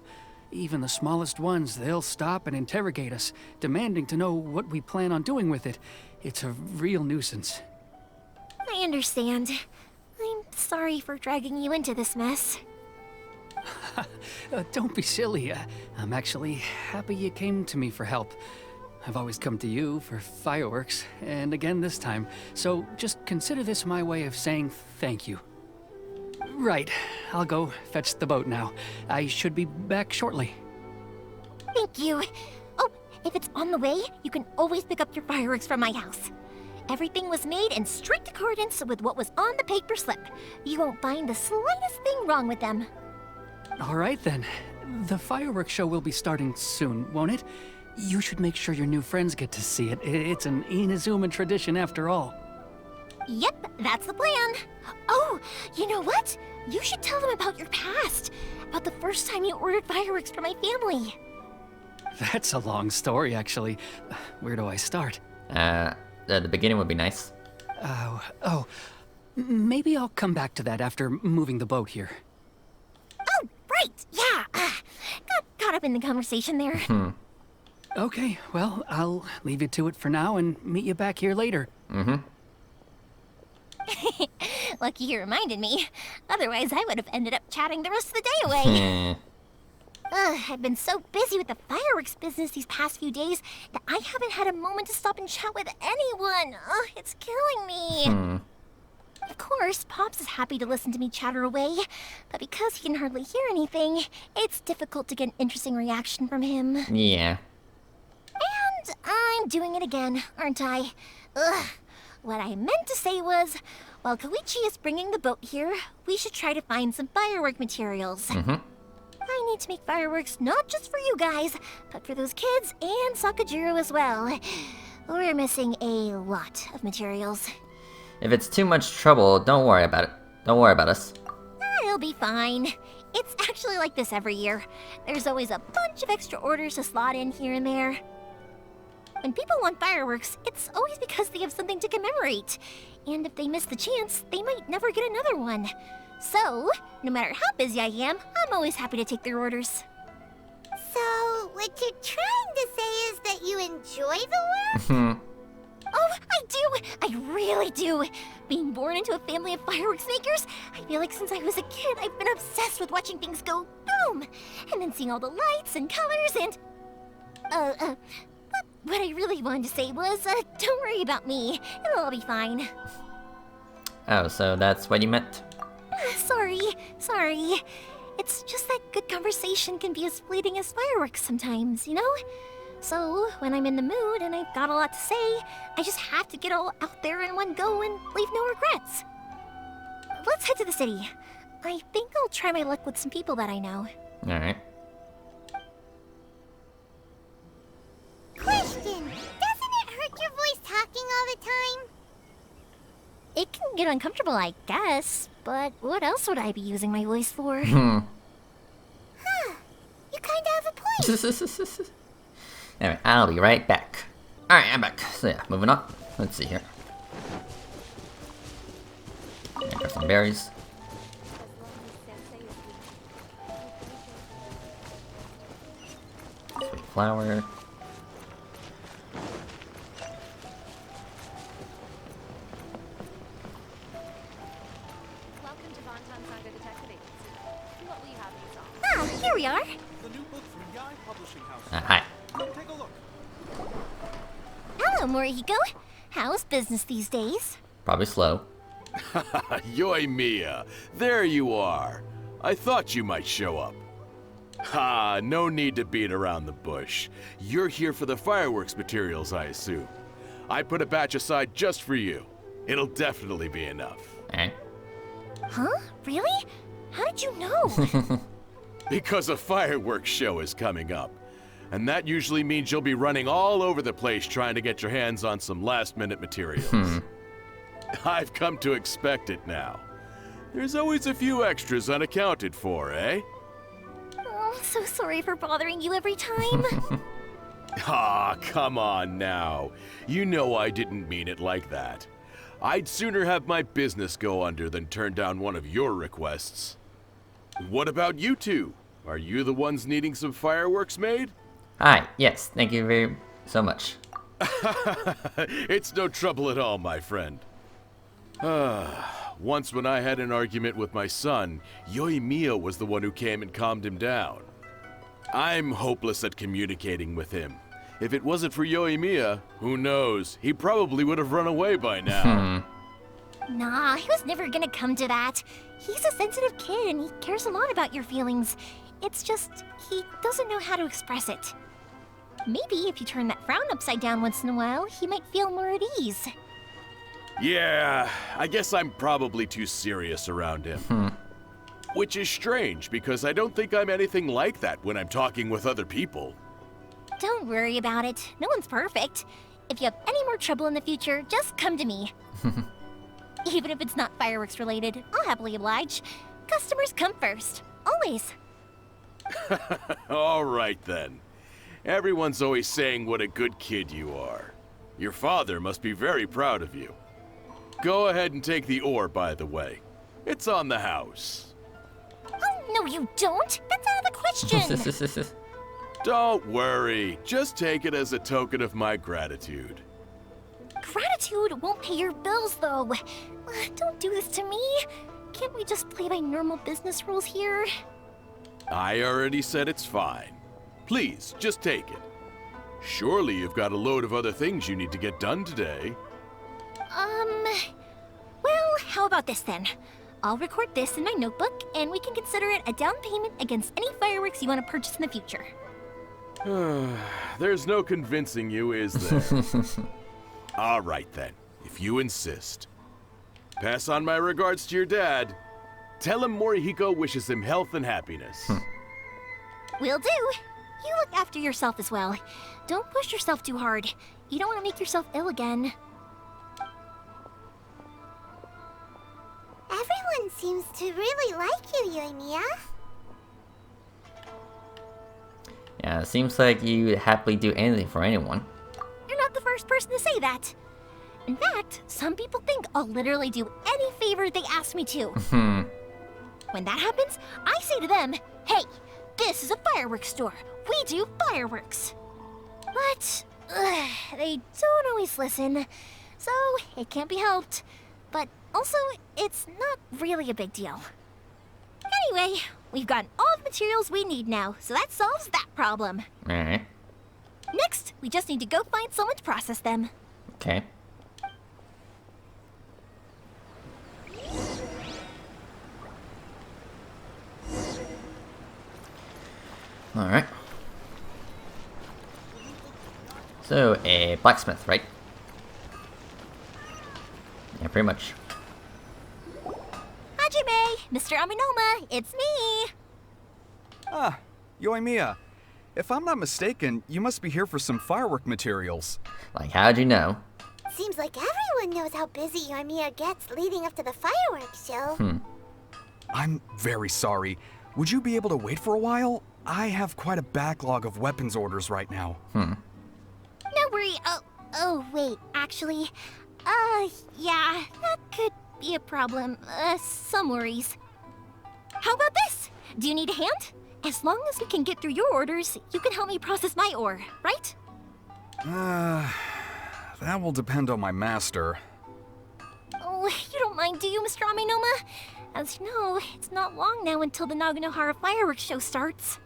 Even the smallest ones, they'll stop and interrogate us, demanding to know what we plan on doing with it. It's a real nuisance. I understand. I'm sorry for dragging you into this mess. Don't be silly. I'm actually happy you came to me for help. I've always come to you for fireworks, and again this time. So just consider this my way of saying thank you. Right, I'll go fetch the boat now. I should be back shortly. Thank you. Oh, if it's on the way, you can always pick up your fireworks from my house. Everything was made in strict accordance with what was on the paper slip. You won't find the slightest thing wrong with them. All right then. The fireworks show will be starting soon, won't it? You should make sure your new friends get to see it. It's an Inazuma tradition after all. Yep, that's the plan. Oh, you know what? You should tell them about your past. About the first time you ordered fireworks for my family. That's a long story, actually. Where do I start? The beginning would be nice. Maybe I'll come back to that after moving the boat here. Oh, right, yeah. Got caught up in the conversation there. Okay, well, I'll leave you to it for now and meet you back here later. Lucky you reminded me. Otherwise, I would have ended up chatting the rest of the day away. I've been so busy with the fireworks business these past few days that I haven't had a moment to stop and chat with anyone. It's killing me. Of course, Pops is happy to listen to me chatter away, but because he can hardly hear anything, it's difficult to get an interesting reaction from him. Yeah. And I'm doing it again, aren't I? What I meant to say was, while Koichi is bringing the boat here, we should try to find some firework materials. I need to make fireworks not just for you guys, but for those kids and Sakajiro as well. We're missing a lot of materials. If it's too much trouble, don't worry about it. Don't worry about us. It'll be fine. It's actually like this every year. There's always a bunch of extra orders to slot in here and there. When people want fireworks, it's always because they have something to commemorate. And if they miss the chance, they might never get another one. So, no matter how busy I am, I'm always happy to take their orders. So, what you're trying to say is that you enjoy the work? Oh, I do! I really do! Being born into a family of fireworks makers, I feel like since I was a kid, I've been obsessed with watching things go boom! And then seeing all the lights and colors and... But what I really wanted to say was, don't worry about me. It'll all be fine. Oh, so that's what you meant? Sorry. It's just that good conversation can be as fleeting as fireworks sometimes, you know? So, when I'm in the mood and I've got a lot to say, I just have to get all out there in one go and leave no regrets. Let's head to the city. I think I'll try my luck with some people that I know. Alright. Question! Doesn't it hurt your voice talking all the time? It can get uncomfortable, I guess, but what else would I be using my voice for? Huh. You kinda have a point. Anyway, I'll be right back. Alright, I'm back. So yeah, moving on. Let's see here. Got some berries. Sweet flower. Here we are. The new book from Yai Publishing House. Hi. Come take a look. Hello, Morihiko. How's business these days? Probably slow. Yoimiya, there you are. I thought you might show up. Ha, no need to beat around the bush. You're here for the fireworks materials, I assume. I put a batch aside just for you. It'll definitely be enough. Alright. Huh? Really? How did you know? Because a fireworks show is coming up. And that usually means you'll be running all over the place trying to get your hands on some last-minute materials. I've come to expect it now. There's always a few extras unaccounted for, eh? Oh, I'm so sorry for bothering you every time. Ah, come on now. You know I didn't mean it like that. I'd sooner have my business go under than turn down one of your requests. What about you two? Are you the ones needing some fireworks made? Hi, yes, thank you very so much. It's no trouble at all, my friend. Once when I had an argument with my son, Yoimiya was the one who came and calmed him down. I'm hopeless at communicating with him. If it wasn't for Yoimiya, who knows, he probably would have run away by now. Nah, he was never gonna come to that. He's a sensitive kid and he cares a lot about your feelings. It's just, he doesn't know how to express it. Maybe if you turn that frown upside down once in a while, he might feel more at ease. Yeah, I guess I'm probably too serious around him. Which is strange, because I don't think I'm anything like that when I'm talking with other people. Don't worry about it. No one's perfect. If you have any more trouble in the future, just come to me. Even if it's not fireworks related, I'll happily oblige. Customers come first. Always. All right then. Everyone's always saying what a good kid you are. Your father must be very proud of you. Go ahead and take the ore, by the way. It's on the house. Oh, no you don't! That's out of the question! Don't worry. Just take it as a token of my gratitude. Gratitude won't pay your bills, though. Don't do this to me. Can't we just play by normal business rules here? I already said it's fine. Please, just take it. Surely you've got a load of other things you need to get done today. Well, how about this then? I'll record this in my notebook, and we can consider it a down payment against any fireworks you want to purchase in the future. There's no convincing you, is there? All right then, if you insist. Pass on my regards to your dad. Tell him Morihiko wishes him health and happiness. Will do. You look after yourself as well. Don't push yourself too hard. You don't want to make yourself ill again. Everyone seems to really like you, Yoimiya. Yeah, it seems like you would happily do anything for anyone. You're not the first person to say that. In fact, some people think I'll literally do any favor they ask me to. When that happens, I say to them, hey, this is a fireworks store. We do fireworks. But they don't always listen, so it can't be helped. But also, it's not really a big deal. Anyway, we've gotten all the materials we need now, so that solves that problem. Alright. Next, we just need to go find someone to process them. Okay. Alright. So, a blacksmith, right? Yeah, pretty much. Hajime, Mr. Aminoma, it's me! Ah, Yoimiya. If I'm not mistaken, you must be here for some firework materials. Like, how'd you know? Seems like everyone knows how busy Yoimiya gets leading up to the fireworks show. I'm very sorry. Would you be able to wait for a while? I have quite a backlog of weapons orders right now. No worry. Oh, wait, actually, yeah, that could be a problem. Some worries. How about this? Do you need a hand? As long as we can get through your orders, you can help me process my ore, right? That will depend on my master. Oh, you don't mind, do you, Mr. Aminoma? As you know, it's not long now until the Naganohara fireworks show starts.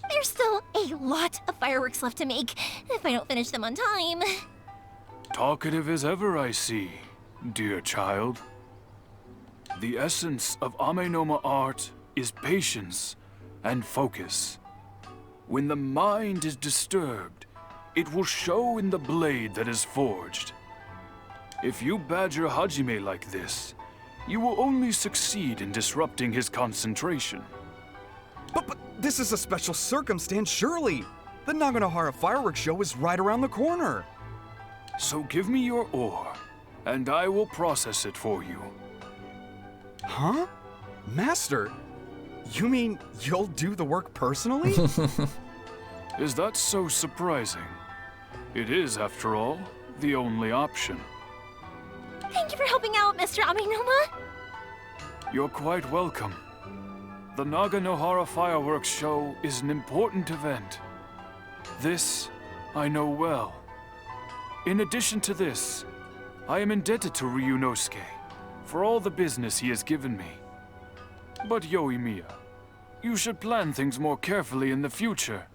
There's still a lot of fireworks left to make, if I don't finish them on time. Talkative as ever, I see, dear child. The essence of Amenoma art is patience and focus. When the mind is disturbed, it will show in the blade that is forged. If you badger Hajime like this, you will only succeed in disrupting his concentration. But this is a special circumstance, surely. The Naganohara fireworks show is right around the corner. So give me your ore, and I will process it for you. Huh? Master, you mean you'll do the work personally? Is that so surprising? It is, after all, the only option. Thank you for helping out, Mr. Amenoma. You're quite welcome. The Naganohara fireworks show is an important event. This I know well. In addition to this, I am indebted to Ryunosuke for all the business he has given me. But Yoimiya, you should plan things more carefully in the future.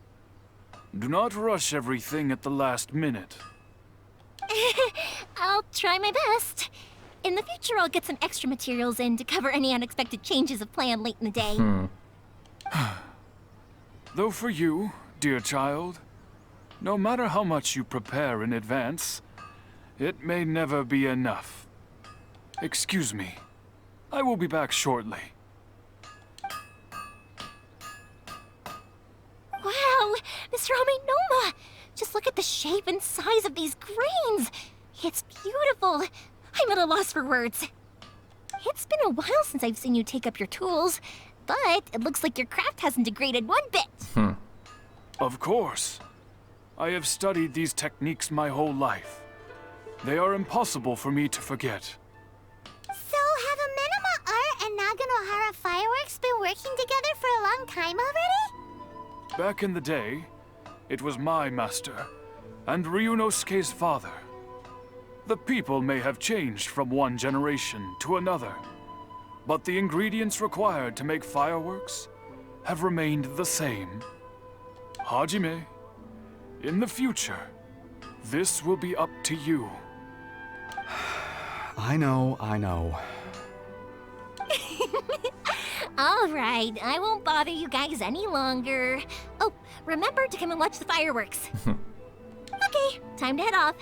Do not rush everything at the last minute. I'll try my best. In the future, I'll get some extra materials in to cover any unexpected changes of plan late in the day. Though for you, dear child, no matter how much you prepare in advance, it may never be enough. Excuse me. I will be back shortly. Wow, Mr. Amenoma! Just look at the shape and size of these grains! It's beautiful! I'm at a loss for words. It's been a while since I've seen you take up your tools, but it looks like your craft hasn't degraded one bit. Of course. I have studied these techniques my whole life. They are impossible for me to forget. So, have Amenoma Art and Naganohara Fireworks been working together for a long time already? Back in the day, it was my master and Ryunosuke's father. The people may have changed from one generation to another, but the ingredients required to make fireworks have remained the same. Hajime, in the future, this will be up to you. I know. All right, I won't bother you guys any longer. Oh, remember to come and watch the fireworks. Okay, time to head off.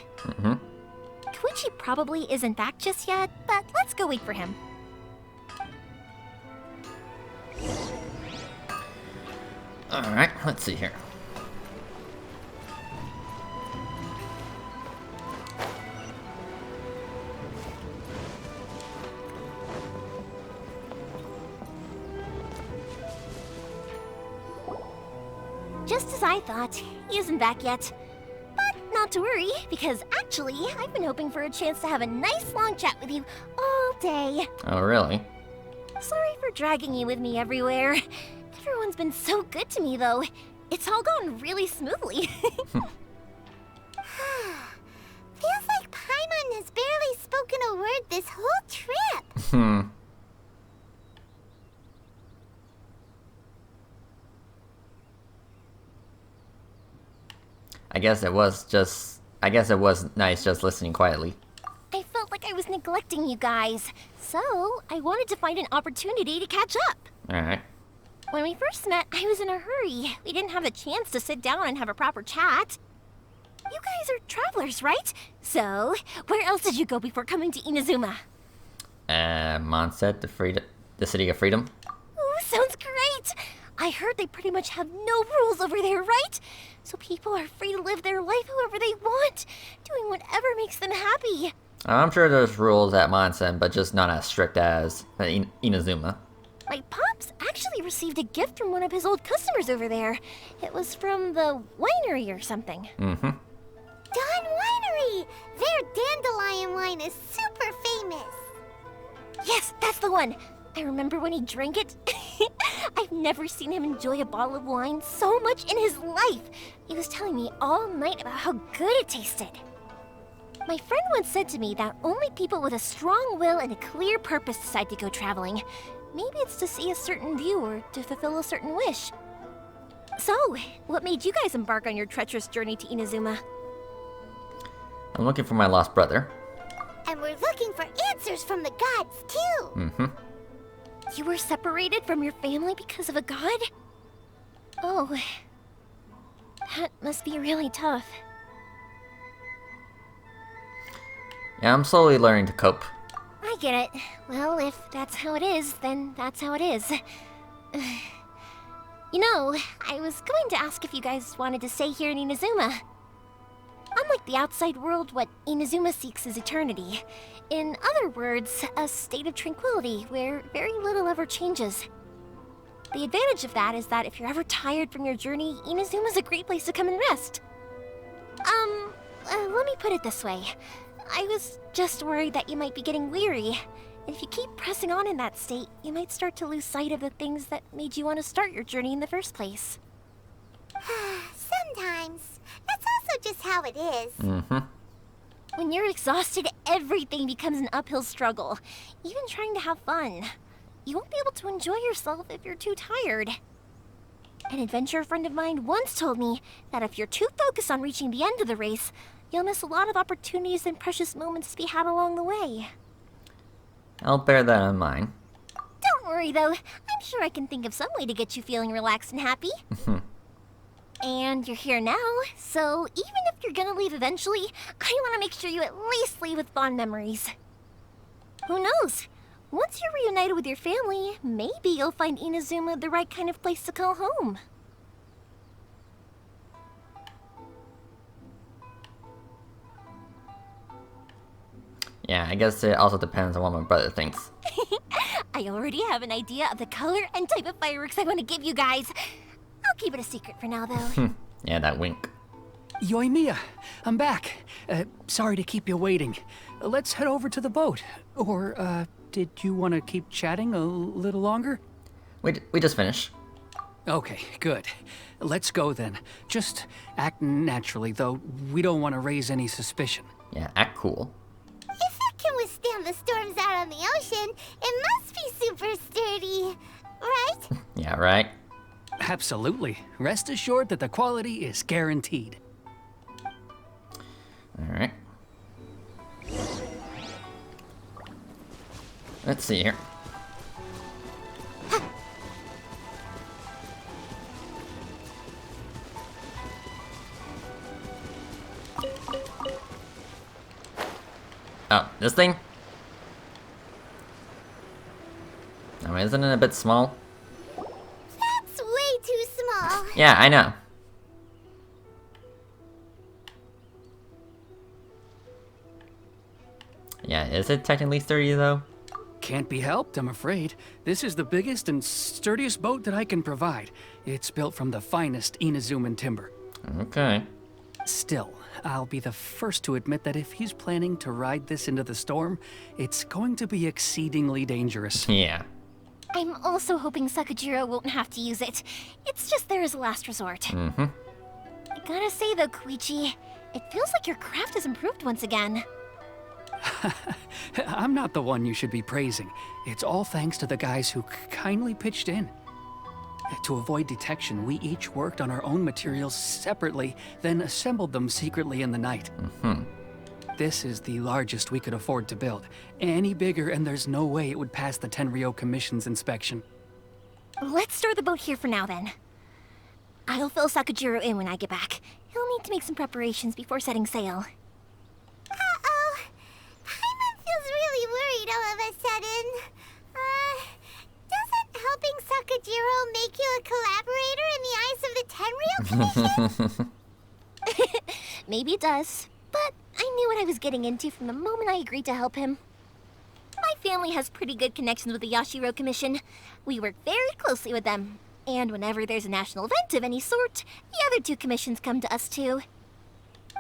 Koichi probably isn't back just yet, but let's go wait for him. Alright, let's see here. Just as I thought, he isn't back yet. But not to worry, because actually, I've been hoping for a chance to have a nice long chat with you all day. Oh, really? Sorry for dragging you with me everywhere. Everyone's been so good to me, though. It's all gone really smoothly. Feels like Paimon has barely spoken a word this whole trip. I guess it was nice just listening quietly. I felt like I was neglecting you guys, so I wanted to find an opportunity to catch up. Alright. When we first met, I was in a hurry. We didn't have a chance to sit down and have a proper chat. You guys are travelers, right? So, where else did you go before coming to Inazuma? Mondstadt, the city of freedom. Ooh, sounds great! I heard they pretty much have no rules over there, right? So people are free to live their life however they want, doing whatever makes them happy. I'm sure there's rules at Mondstadt, but just not as strict as Inazuma. My pops actually received a gift from one of his old customers over there. It was from the winery or something. Dawn Winery! Their dandelion wine is super famous. Yes, that's the one. I remember when he drank it. I've never seen him enjoy a bottle of wine so much in his life. He was telling me all night about how good it tasted. My friend once said to me that only people with a strong will and a clear purpose decide to go traveling. Maybe it's to see a certain view or to fulfill a certain wish. So, what made you guys embark on your treacherous journey to Inazuma? I'm looking for my lost brother. And we're looking for answers from the gods, too. You were separated from your family because of a god? Oh, that must be really tough. Yeah, I'm slowly learning to cope. I get it. Well, if that's how it is, then that's how it is. You You know, I was going to ask if you guys wanted to stay here in Inazuma. Unlike the outside world, what Inazuma seeks is eternity. In other words, a state of tranquility where very little ever changes. The advantage of that is that if you're ever tired from your journey, Inazuma's a great place to come and rest. Let me put it this way. I was just worried that you might be getting weary. And if you keep pressing on in that state, you might start to lose sight of the things that made you want to start your journey in the first place. Sometimes. That's also just how it is. Mm-hmm. When you're exhausted, everything becomes an uphill struggle. Even trying to have fun. You won't be able to enjoy yourself if you're too tired. An adventurer friend of mine once told me that if you're too focused on reaching the end of the race, you'll miss a lot of opportunities and precious moments to be had along the way. I'll bear that in mind. Don't worry though, I'm sure I can think of some way to get you feeling relaxed and happy. And you're here now, so even if you're gonna leave eventually, I want to make sure you at least leave with fond memories. Who knows? Once you're reunited with your family, maybe you'll find Inazuma the right kind of place to call home. Yeah, I guess it also depends on what my brother thinks. I already have an idea of the color and type of fireworks I want to give you guys. I'll keep it a secret for now, though. Yeah, that wink. Yoimiya, I'm back. Sorry to keep you waiting. Let's head over to the boat. Or, did you want to keep chatting a little longer? We just finished. Okay, good. Let's go then. Just act naturally, though we don't want to raise any suspicion. Yeah, act cool. If it can withstand the storms out on the ocean, it must be super sturdy, right? Yeah, right? Absolutely. Rest assured that the quality is guaranteed. Alright. Let's see here. Oh, this thing? I mean, isn't it a bit small? That's way too small. Yeah, I know. Yeah, is it technically sturdy though? Can't be helped, I'm afraid. This is the biggest and sturdiest boat that I can provide. It's built from the finest Inazuman timber. Okay. Still, I'll be the first to admit that if he's planning to ride this into the storm, it's going to be exceedingly dangerous. Yeah. I'm also hoping Sakajiro won't have to use it. It's just there as a last resort. Mm-hmm. I gotta say though, Koichi, it feels like your craft has improved once again. I'm not the one you should be praising. It's all thanks to the guys who kindly pitched in. To avoid detection, we each worked on our own materials separately, then assembled them secretly in the night. Mm-hmm. This is the largest we could afford to build. Any bigger and there's no way it would pass the Tenryo Commission's inspection. Let's store the boat here for now then. I'll fill Sakajiro in when I get back. He'll need to make some preparations before setting sail. Uh-oh. Paimon feels really worried all of a sudden. Doesn't helping Sakajiro make you a collaborator in the eyes of the Tenryo Commission? Maybe it does, but I knew what I was getting into from the moment I agreed to help him. My family has pretty good connections with the Yashiro Commission. We work very closely with them. And whenever there's a national event of any sort, the other two commissions come to us too.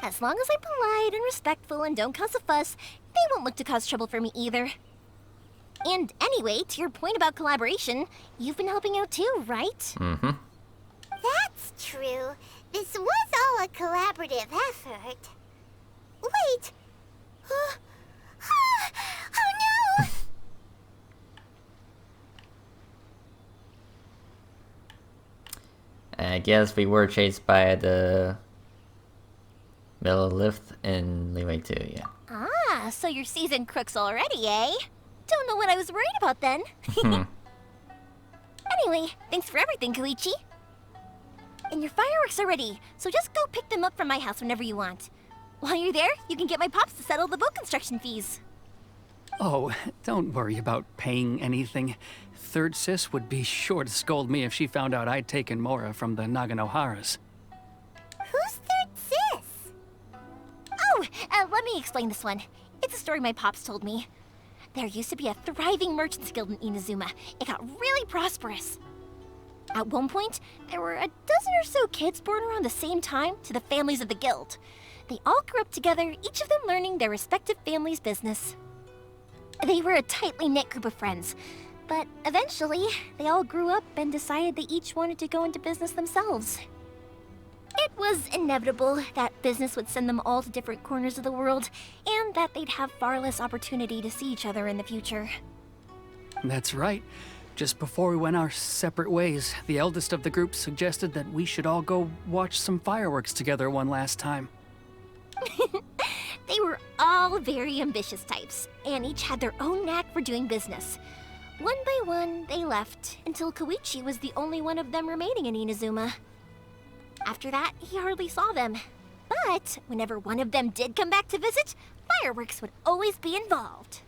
As long as I'm polite and respectful and don't cause a fuss, they won't look to cause trouble for me either. And anyway, to your point about collaboration, you've been helping out too, right? Mm-hmm. That's true. This was all a collaborative effort. Wait! Oh no! I guess we were chased by the Lilith in Leeway 2, yeah. Ah, so you're seasoned crooks already, eh? Don't know what I was worried about then. Anyway, thanks for everything, Koichi. And your fireworks are ready, so just go pick them up from my house whenever you want. While you're there, you can get my pops to settle the boat construction fees. Oh, don't worry about paying anything. Third Sis would be sure to scold me if she found out I'd taken Mora from the Naganoharas. Who's Third Sis? Oh, let me explain this one. It's a story my pops told me. There used to be a thriving merchants guild in Inazuma. It got really prosperous. At one point, there were a dozen or so kids born around the same time to the families of the guild. They all grew up together, each of them learning their respective family's business. They were a tightly knit group of friends, but eventually, they all grew up and decided they each wanted to go into business themselves. It was inevitable that business would send them all to different corners of the world, and that they'd have far less opportunity to see each other in the future. That's right. Just before we went our separate ways, the eldest of the group suggested that we should all go watch some fireworks together one last time. They were all very ambitious types, and each had their own knack for doing business. One by one, they left, until Koichi was the only one of them remaining in Inazuma. After that, he hardly saw them. But whenever one of them did come back to visit, fireworks would always be involved.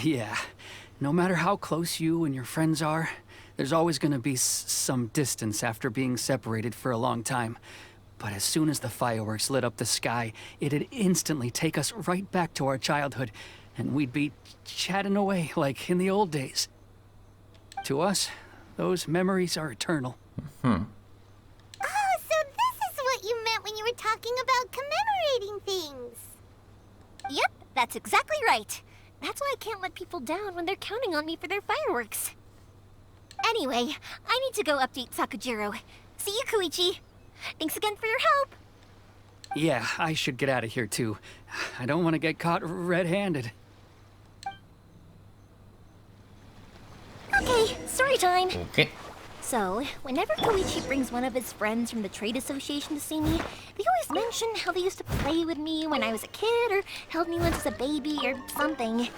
Yeah, no matter how close you and your friends are, there's always gonna be some distance after being separated for a long time. But as soon as the fireworks lit up the sky, it'd instantly take us right back to our childhood, and we'd be chatting away like in the old days. To us, those memories are eternal. Oh, so this is what you meant when you were talking about commemorating things. Yep, that's exactly right. That's why I can't let people down when they're counting on me for their fireworks. Anyway, I need to go update Sakujiro. See you, Koichi. Thanks again for your help. Yeah, I should get out of here too. I don't want to get caught red-handed. Okay, story time. Okay. So, whenever Koichi brings one of his friends from the trade association to see me, they always mention how they used to play with me when I was a kid, or held me once as a baby, or something.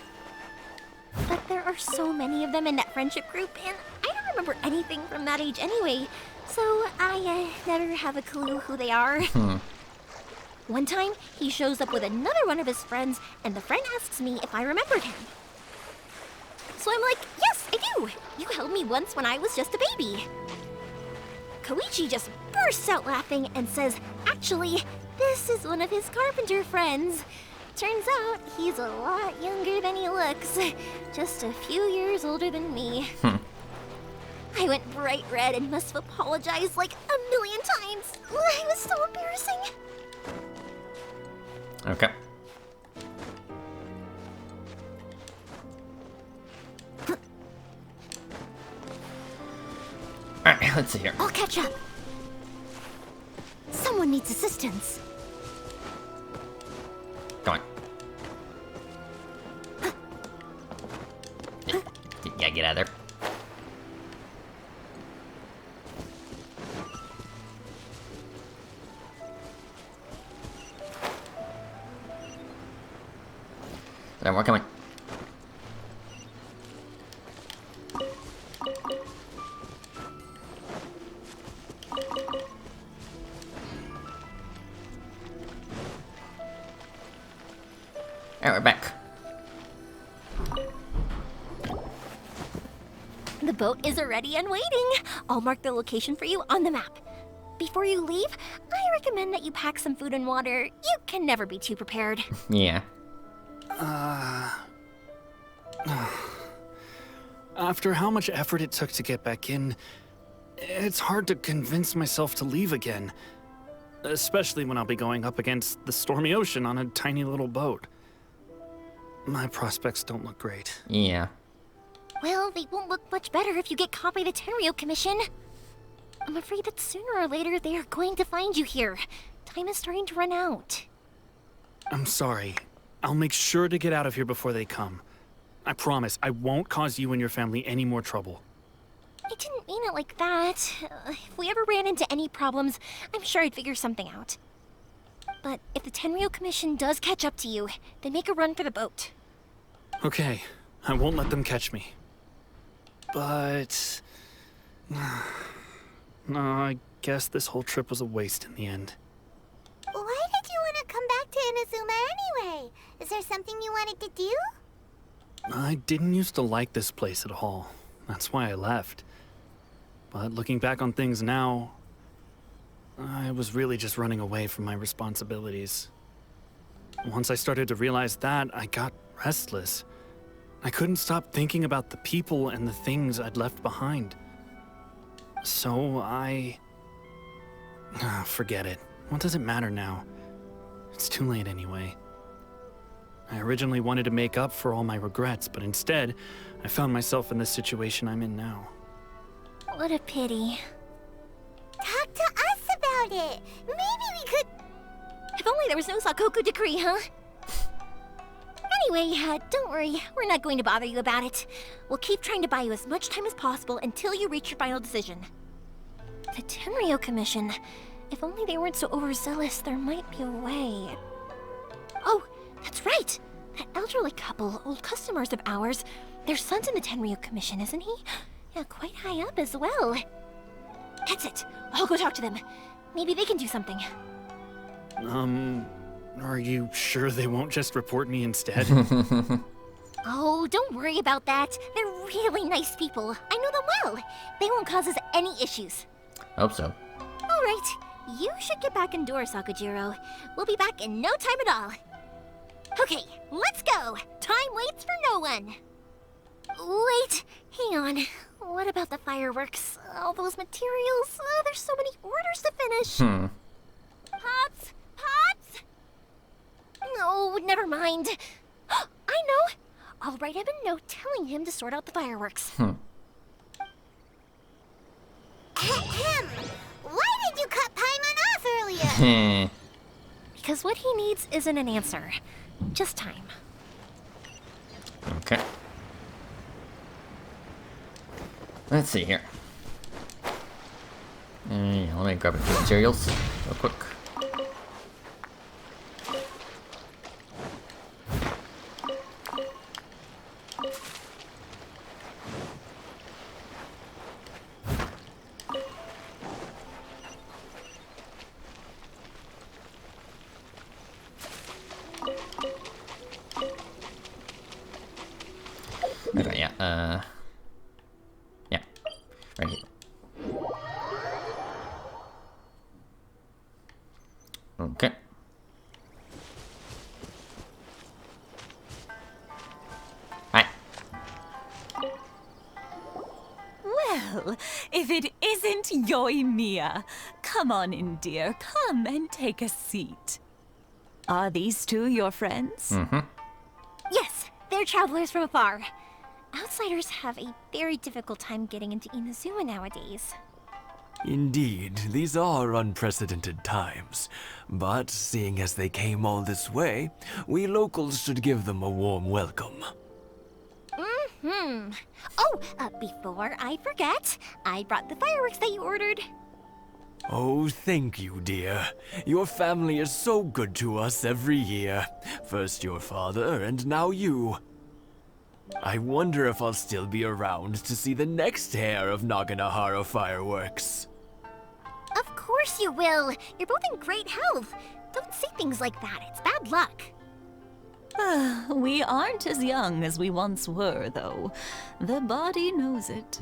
But there are so many of them in that friendship group, and I don't remember anything from that age anyway, so I never have a clue who they are. One time, he shows up with another one of his friends, and the friend asks me if I remembered him. So I'm like, yes, I do! You held me once when I was just a baby. Koichi just bursts out laughing and says, actually, this is one of his carpenter friends. Turns out he's a lot younger than he looks. Just a few years older than me. I went bright red and must have apologized like a million times. It was so embarrassing. Okay. Alright, let's see here. I'll catch up. Someone needs assistance. Come on. Yeah, get out of there. There, more coming. And we're back. The boat is ready and waiting. I'll mark the location for you on the map. Before you leave, I recommend that you pack some food and water. You can never be too prepared. Yeah. After how much effort it took to get back in, it's hard to convince myself to leave again. Especially when I'll be going up against the stormy ocean on a tiny little boat. My prospects don't look great. Yeah. Well, they won't look much better if you get caught by the Tenryo Commission. I'm afraid that sooner or later they are going to find you here. Time is starting to run out. I'm sorry. I'll make sure to get out of here before they come. I promise I won't cause you and your family any more trouble. I didn't mean it like that. If we ever ran into any problems, I'm sure I'd figure something out. But if the Tenryo Commission does catch up to you, then make a run for the boat. Okay, I won't let them catch me. But... no, I guess this whole trip was a waste in the end. Why did you want to come back to Inazuma anyway? Is there something you wanted to do? I didn't used to like this place at all. That's why I left. But looking back on things now, I was really just running away from my responsibilities. Once I started to realize that, I got restless. I couldn't stop thinking about the people and the things I'd left behind. So forget it. What does it matter now? It's too late anyway. I originally wanted to make up for all my regrets, but instead, I found myself in the situation I'm in now. What a pity. Talk to us about it. Maybe we could... If only there was no Sakoku decree, huh? Anyway, don't worry. We're not going to bother you about it. We'll keep trying to buy you as much time as possible until you reach your final decision. The Tenryo Commission. If only they weren't so overzealous, there might be a way. Oh, that's right! That elderly couple, old customers of ours, their son's in the Tenryo Commission, isn't he? Yeah, quite high up as well. That's it. I'll go talk to them. Maybe they can do something. Are you sure they won't just report me instead? Oh, don't worry about that. They're really nice people. I know them well. They won't cause us any issues. Hope so. All right. You should get back indoors, Sakujiro. We'll be back in no time at all. Okay, let's go. Time waits for no one. Wait, hang on. What about the fireworks? All those materials? Oh, there's so many orders to finish. Pops! Pops! No, never mind. I know. I'll write him a note telling him to sort out the fireworks. Ahem. Why did you cut Paimon off earlier? Because what he needs isn't an answer, just time. Okay. Let's see here. Let me grab a few materials real quick. Okay, yeah, yeah, right here. Okay. Hi. Well, if it isn't Yoimiya. Come on in, dear. Come and take a seat. Are these two your friends? Yes, they're travelers from afar. Outsiders have a very difficult time getting into Inazuma nowadays. Indeed, these are unprecedented times. But seeing as they came all this way, we locals should give them a warm welcome. Oh, before I forget, I brought the fireworks that you ordered. Oh, thank you, dear. Your family is so good to us every year. First your father, and now you. I wonder if I'll still be around to see the next hair of Naganahara fireworks. Of course you will. You're both in great health. Don't say things like that. It's bad luck. We aren't as young as we once were, though. The body knows it.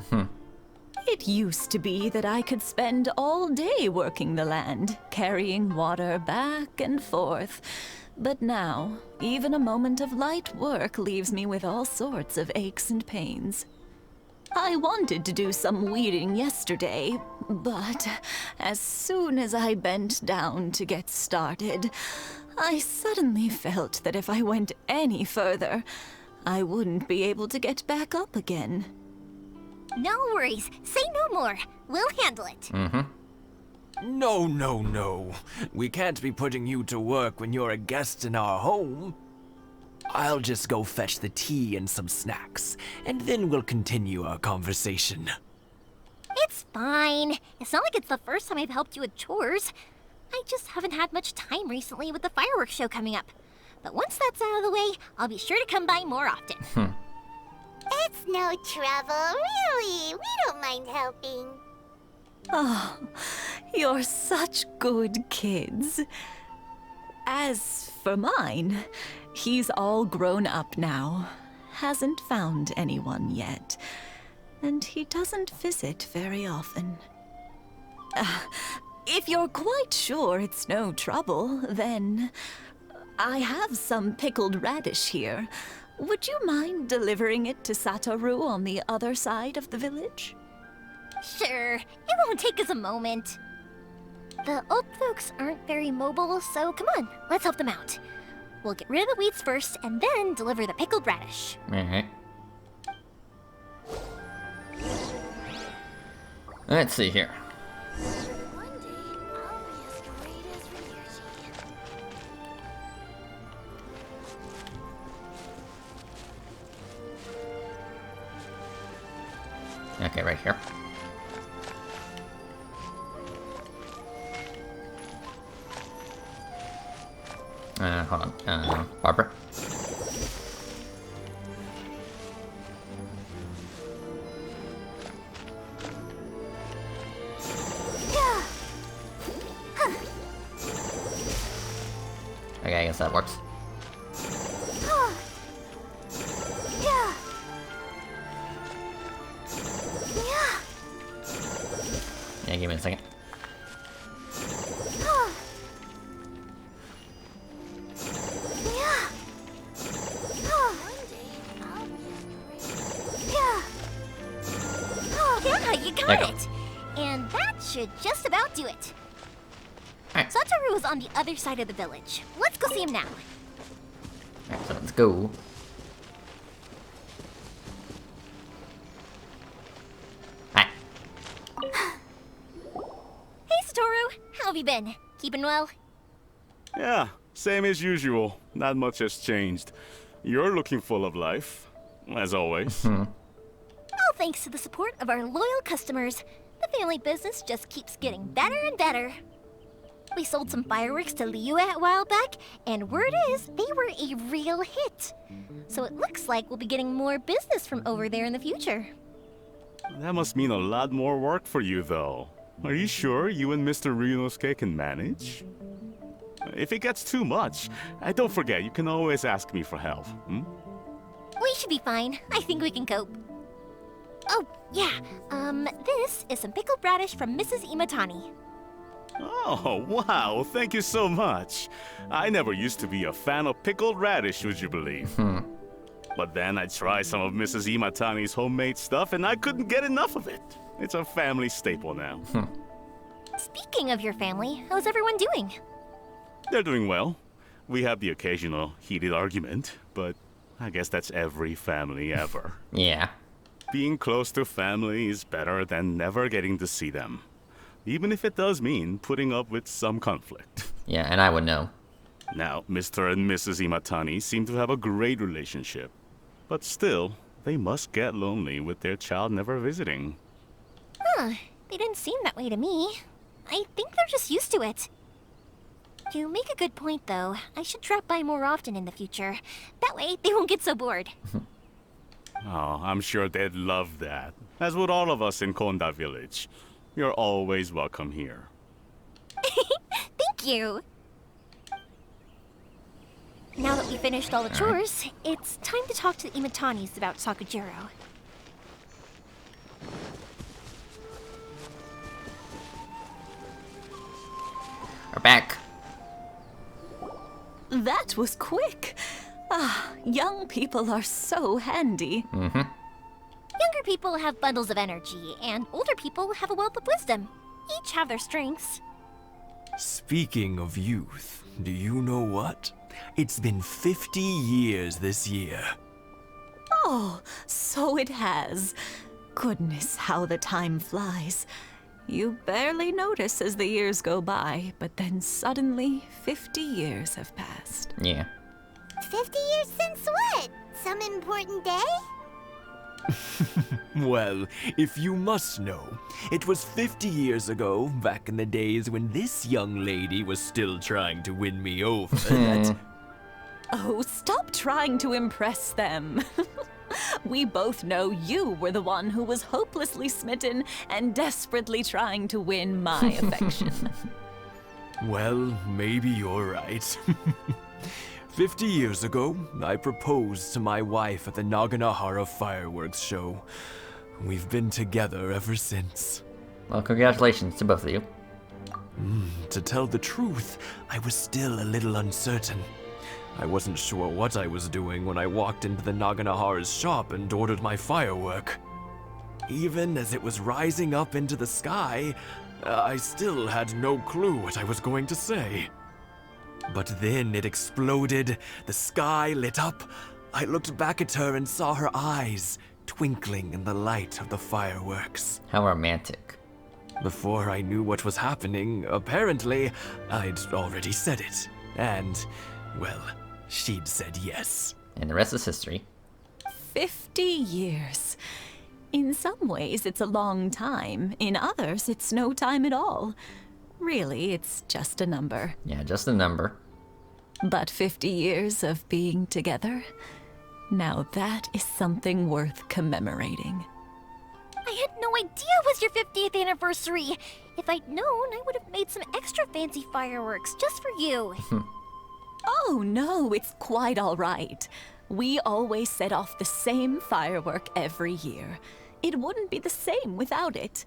It used to be that I could spend all day working the land, carrying water back and forth. But now, even a moment of light work leaves me with all sorts of aches and pains. I wanted to do some weeding yesterday, but as soon as I bent down to get started, I suddenly felt that if I went any further, I wouldn't be able to get back up again. No worries. Say no more. We'll handle it. No, no, no. We can't be putting you to work when you're a guest in our home. I'll just go fetch the tea and some snacks, and then we'll continue our conversation. It's fine. It's not like it's the first time I've helped you with chores. I just haven't had much time recently with the fireworks show coming up. But once that's out of the way, I'll be sure to come by more often. It's no trouble, really. We don't mind helping. Oh, you're such good kids. As for mine, he's all grown up now. hasn't found anyone yet, and he doesn't visit very often. If you're quite sure it's no trouble, then I have some pickled radish here. Would you mind delivering it to Satoru on the other side of the village? Sure, it won't take us a moment. The old folks aren't very mobile, so come on, let's help them out. We'll get rid of the weeds first, and then deliver the pickled radish. Alright. Let's see here. One day, I'll be as great as Ryuji. Okay, right here. Hold on. Barbara? Okay, I guess that works. Yeah, give me a second. Yeah, you got There you go. it. And that should just about do it. Alright. Satoru is on the other side of the village. Let's go see him now. Alright, so let's go. Hi. Hey, Satoru. How have you been? Keeping well? Yeah, same as usual. Not much has changed. You're looking full of life, as always. All thanks to the support of our loyal customers, the family business just keeps getting better and better. We sold some fireworks to Liu a while back, and word is they were a real hit. So it looks like we'll be getting more business from over there in the future. That must mean a lot more work for you, though. Are you sure you and Mr. Ryunosuke can manage? If it gets too much, don't forget, you can always ask me for help. We should be fine. I think we can cope. Oh, yeah. This is some pickled radish from Mrs. Imatani. Oh, wow, thank you so much. I never used to be a fan of pickled radish, would you believe? But then I tried some of Mrs. Imatani's homemade stuff and I couldn't get enough of it. It's a family staple now. Speaking of your family, how's everyone doing? They're doing well. We have the occasional heated argument, but I guess that's every family ever. Yeah. Being close to family is better than never getting to see them. Even if it does mean putting up with some conflict. Yeah, and I would know. Now, Mr. and Mrs. Imatani seem to have a great relationship. But still, they must get lonely with their child never visiting. Huh, they didn't seem that way to me. I think they're just used to it. You make a good point, though. I should drop by more often in the future. That way, they won't get so bored. Oh, I'm sure they'd love that. As would all of us in Konda Village. You're always welcome here. Thank you! Now that we finished all the chores, it's time to talk to the Imatanis about Sakujiro. We're back. That was quick. Ah, young people are so handy. Younger people have bundles of energy, and older people have a wealth of wisdom. Each have their strengths. Speaking of youth, do you know what? It's been 50 years this year. Oh, so it has. Goodness, how the time flies. You barely notice as the years go by, but then suddenly 50 years have passed. Yeah. 50 years since what? Some important day? Well, if you must know, it was 50 years ago, back in the days when this young lady was still trying to win me over, that... Oh, stop trying to impress them. We both know you were the one who was hopelessly smitten and desperately trying to win my affection. Well, maybe you're right. 50 years ago, I proposed to my wife at the Naganahara fireworks show. We've been together ever since. Well, congratulations to both of you. To tell the truth, I was still a little uncertain. I wasn't sure what I was doing when I walked into the Naganahara's shop and ordered my firework. Even as it was rising up into the sky, I still had no clue what I was going to say. But then it exploded, the sky lit up. I looked back at her and saw her eyes twinkling in the light of the fireworks. How romantic. Before I knew what was happening, apparently, I'd already said it. And, well, she'd said yes. And the rest is history. 50 years. In some ways, it's a long time. In others, it's no time at all. Really, it's just a number. Yeah, just a number. But 50 years of being together? Now that is something worth commemorating. I had no idea it was your 50th anniversary. If I'd known, I would have made some extra fancy fireworks just for you. Oh no, it's quite all right. We always set off the same firework every year. It wouldn't be the same without it.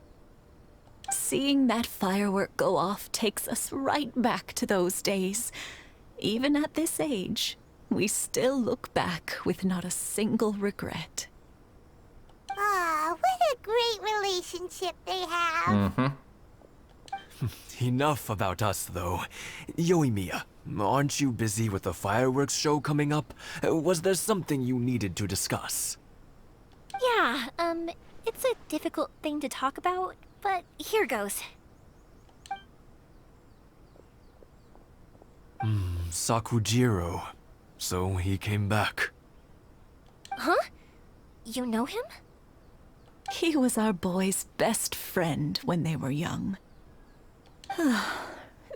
Seeing that firework go off takes us right back to those days. Even at this age, we still look back with not a single regret. Ah, what a great relationship they have. Enough about us, though. Yoimiya, aren't you busy with the fireworks show coming up? Was there something you needed to discuss? Yeah, it's a difficult thing to talk about, but here goes. Sakujiro. So he came back. Huh? You know him? He was our boys' best friend when they were young.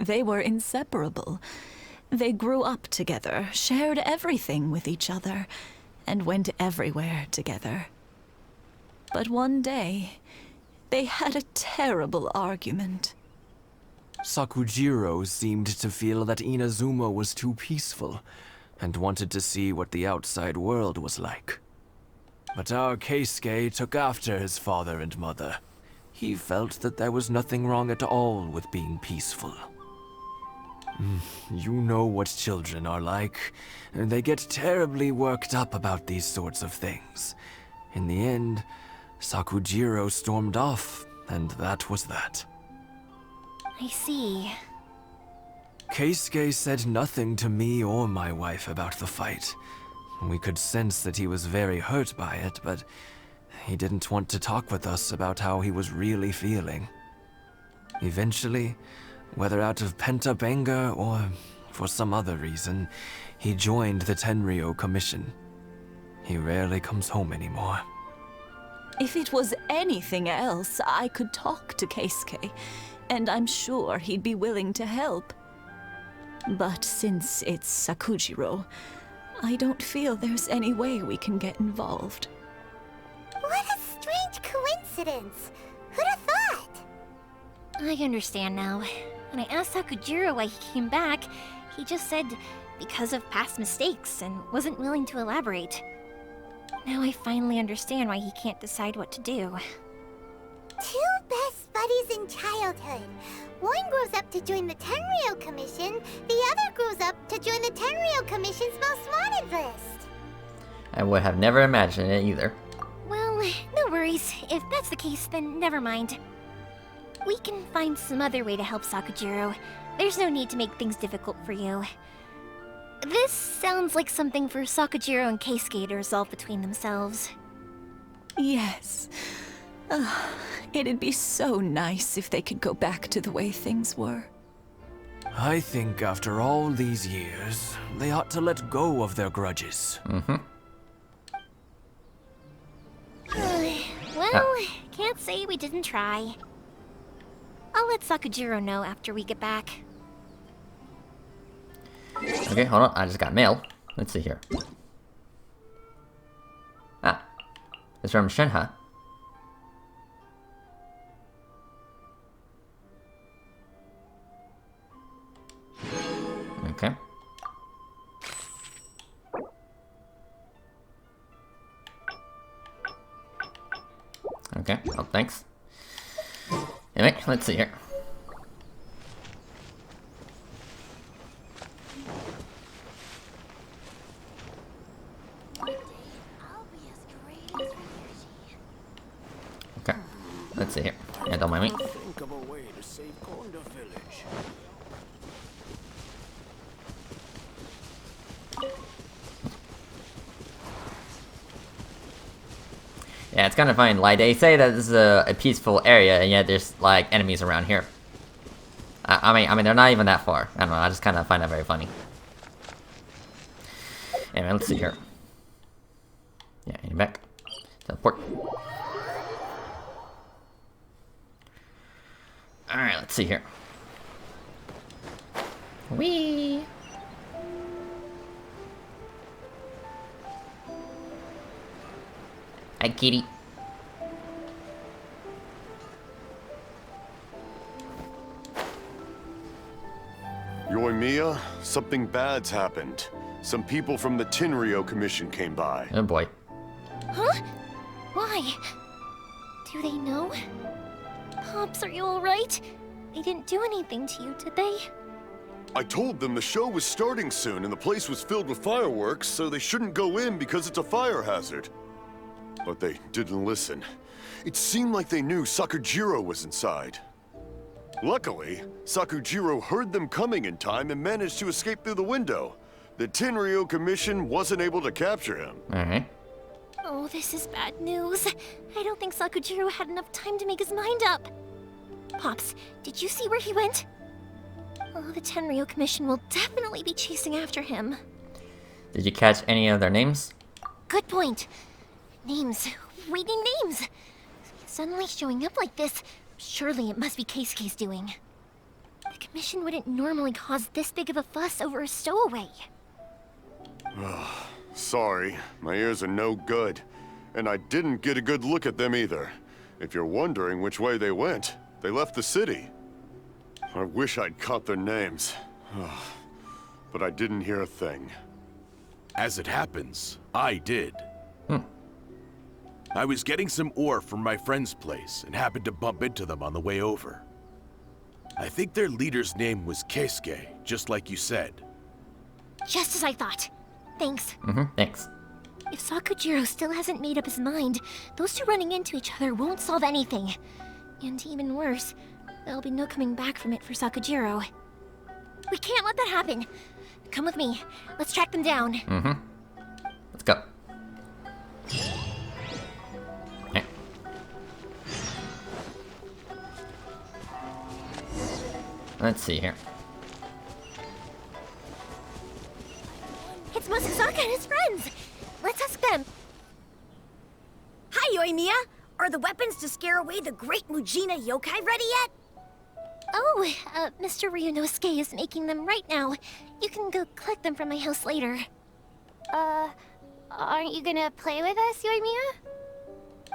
They were inseparable. They grew up together, shared everything with each other, and went everywhere together. But one day, they had a terrible argument. Sakujiro seemed to feel that Inazuma was too peaceful, and wanted to see what the outside world was like. But our Keisuke took after his father and mother. He felt that there was nothing wrong at all with being peaceful. You know what children are like. They get terribly worked up about these sorts of things. In the end, Sakujiro stormed off, and that was that. I see. Keisuke said nothing to me or my wife about the fight. We could sense that he was very hurt by it, but he didn't want to talk with us about how he was really feeling. Eventually, whether out of pent-up anger or for some other reason, he joined the Tenryou Commission. He rarely comes home anymore. If it was anything else, I could talk to Keisuke, and I'm sure he'd be willing to help. But since it's Sakujiro, I don't feel there's any way we can get involved. What a strange coincidence. Who'd have thought? I understand now. When I asked Sakujiro why he came back, he just said because of past mistakes and wasn't willing to elaborate. Now I finally understand why he can't decide what to do. Two best buddies in childhood. One grows up to join the Tenryou Commission, the other grows up to join the Tenryou Commission's most wanted list. I would have never imagined it either. Well, no worries. If that's the case, then never mind. We can find some other way to help Sakujiro. There's no need to make things difficult for you. This sounds like something for Sakujiro and Keisuke to resolve between themselves. Yes. It'd be so nice if they could go back to the way things were. I think after all these years, they ought to let go of their grudges. Well, can't say we didn't try. I'll let Sakujiro know after we get back. Okay, hold on. I just got mail. Let's see here. Ah. It's from Shenhe. Okay. Okay, well, thanks. Anyway, let's see here. Okay, let's see here. Yeah, don't mind me. Think of a way to save Konda Village. Yeah, it's kind of funny. Like, they say that this is a peaceful area, and yet there's, like, enemies around here. I mean, they're not even that far. I don't know, I just kind of find that very funny. Anyway, let's see here. Yeah, heading back. Teleport. Alright, let's see here. Whee! Hi, kitty. Yoimiya, something bad's happened. Some people from the Tenryou Commission came by. Oh boy. Huh? Why? Do they know? Pops, are you alright? They didn't do anything to you, did they? I told them the show was starting soon and the place was filled with fireworks, so they shouldn't go in because it's a fire hazard. But they didn't listen. It seemed like they knew Sakujiro was inside. Luckily, Sakujiro heard them coming in time and managed to escape through the window. The Tenryou Commission wasn't able to capture him. Alright. Oh, this is bad news. I don't think Sakujiro had enough time to make his mind up. Pops, did you see where he went? Oh, the Tenryou Commission will definitely be chasing after him. Did you catch any of their names? Good point. Names. Reading names. Suddenly showing up like this, surely it must be Keisuke's doing. The Commission wouldn't normally cause this big of a fuss over a stowaway. Sorry, my ears are no good. And I didn't get a good look at them either. If you're wondering which way they went, they left the city. I wish I'd caught their names. But I didn't hear a thing. As it happens, I did. I was getting some ore from my friend's place and happened to bump into them on the way over. I think their leader's name was Keisuke, just like you said. Just as I thought. Thanks. Thanks. If Sakujiro still hasn't made up his mind, those two running into each other won't solve anything. And even worse, there'll be no coming back from it for Sakujiro. We can't let that happen. Come with me. Let's track them down. Let's go. Okay. Let's see here. It's Masazaka and his friends. Let's ask them. Hi, Yoimiya. Are the weapons to scare away the great Mujina yokai ready yet? Oh, Mr. Ryunosuke is making them right now. You can go collect them from my house later. Aren't you gonna play with us, Yoimiya?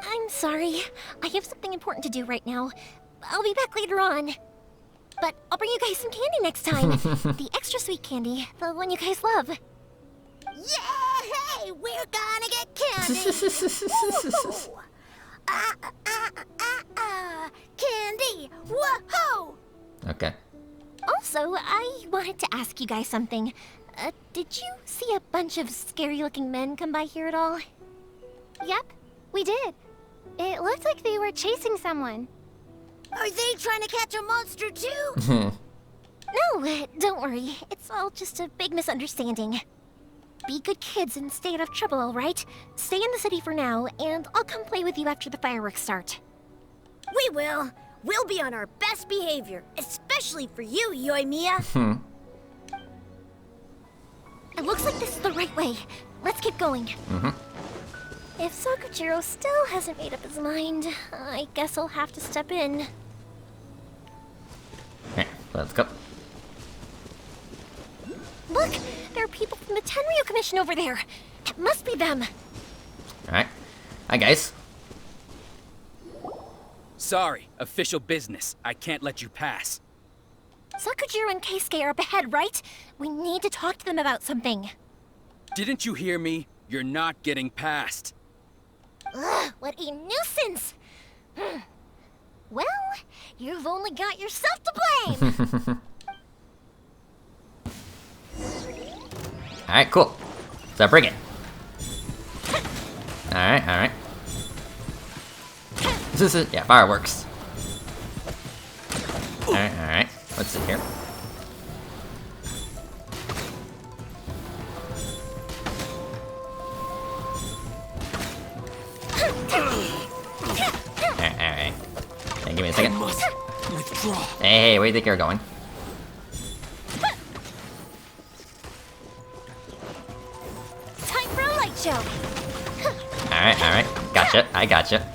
I'm sorry. I have something important to do right now. I'll be back later on. But I'll bring you guys some candy next time. The extra sweet candy, the one you guys love. Yay! We're gonna get candy! Woo-hoo! Candy! Whoa! Okay. Also, I wanted to ask you guys something. Did you see a bunch of scary-looking men come by here at all? Yep, we did. It looked like they were chasing someone. Are they trying to catch a monster too? No, don't worry. It's all just a big misunderstanding. Be good kids and stay out of trouble, alright? Stay in the city for now, and I'll come play with you after the fireworks start. We will. We'll be on our best behavior, especially for you, Yoimiya. It looks like this is the right way. Let's keep going. If Sakujiro still hasn't made up his mind, I guess I'll have to step in. Okay, let's go. Look! There are people from the Tenryou Commission over there! It must be them! Alright. Hi, guys. Sorry, official business. I can't let you pass. Sakujiro and Keisuke are up ahead, right? We need to talk to them about something. Didn't you hear me? You're not getting past. Ugh, what a nuisance! Well, you've only got yourself to blame! Alright, cool. So bring it. Alright. This is, yeah, fireworks. Alright. What's in here? Alright. Hey, give me a second. Hey, where do you think you're going? Time for a light show! Alright. Gotcha. I gotcha.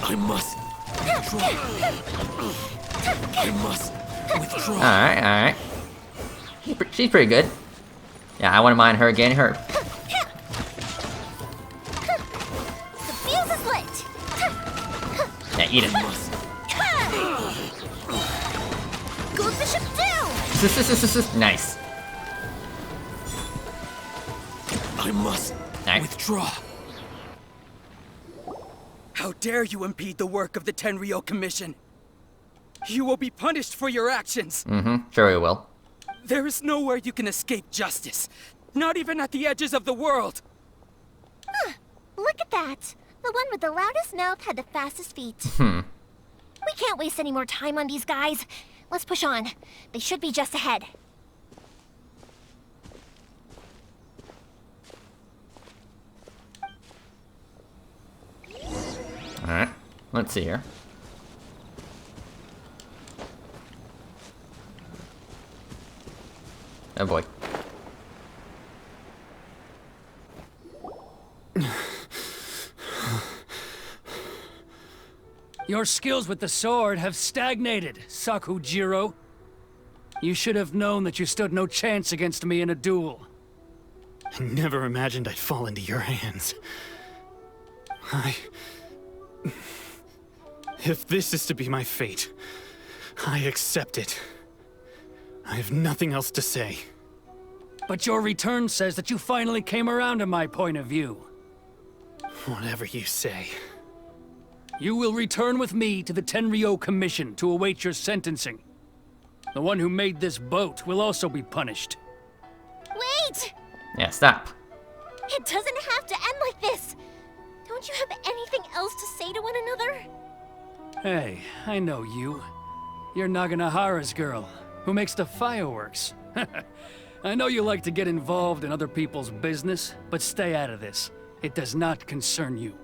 I must withdraw. I must withdraw. Alright. She's pretty good. Yeah, I wouldn't mind her getting hurt. The fuse is lit! Yeah, eat it. Goes the ship down! Nice. I must Alright. withdraw. How dare you impede the work of the Tenryou Commission? You will be punished for your actions. Sure we will. There is nowhere you can escape justice. Not even at the edges of the world. Look at that! The one with the loudest mouth had the fastest feet. We can't waste any more time on these guys. Let's push on. They should be just ahead. Alright. Let's see here. Oh boy. Your skills with the sword have stagnated, Sakujiro. You should have known that you stood no chance against me in a duel. I never imagined I'd fall into your hands. If this is to be my fate, I accept it. I have nothing else to say. But your return says that you finally came around to my point of view. Whatever you say. You will return with me to the Tenryou Commission to await your sentencing. The one who made this boat will also be punished. Wait! Yeah, stop. It doesn't have to end like this! Don't you have anything else to say to one another? Hey, I know you. You're Naganahara's girl, who makes the fireworks. I know you like to get involved in other people's business, but stay out of this. It does not concern you.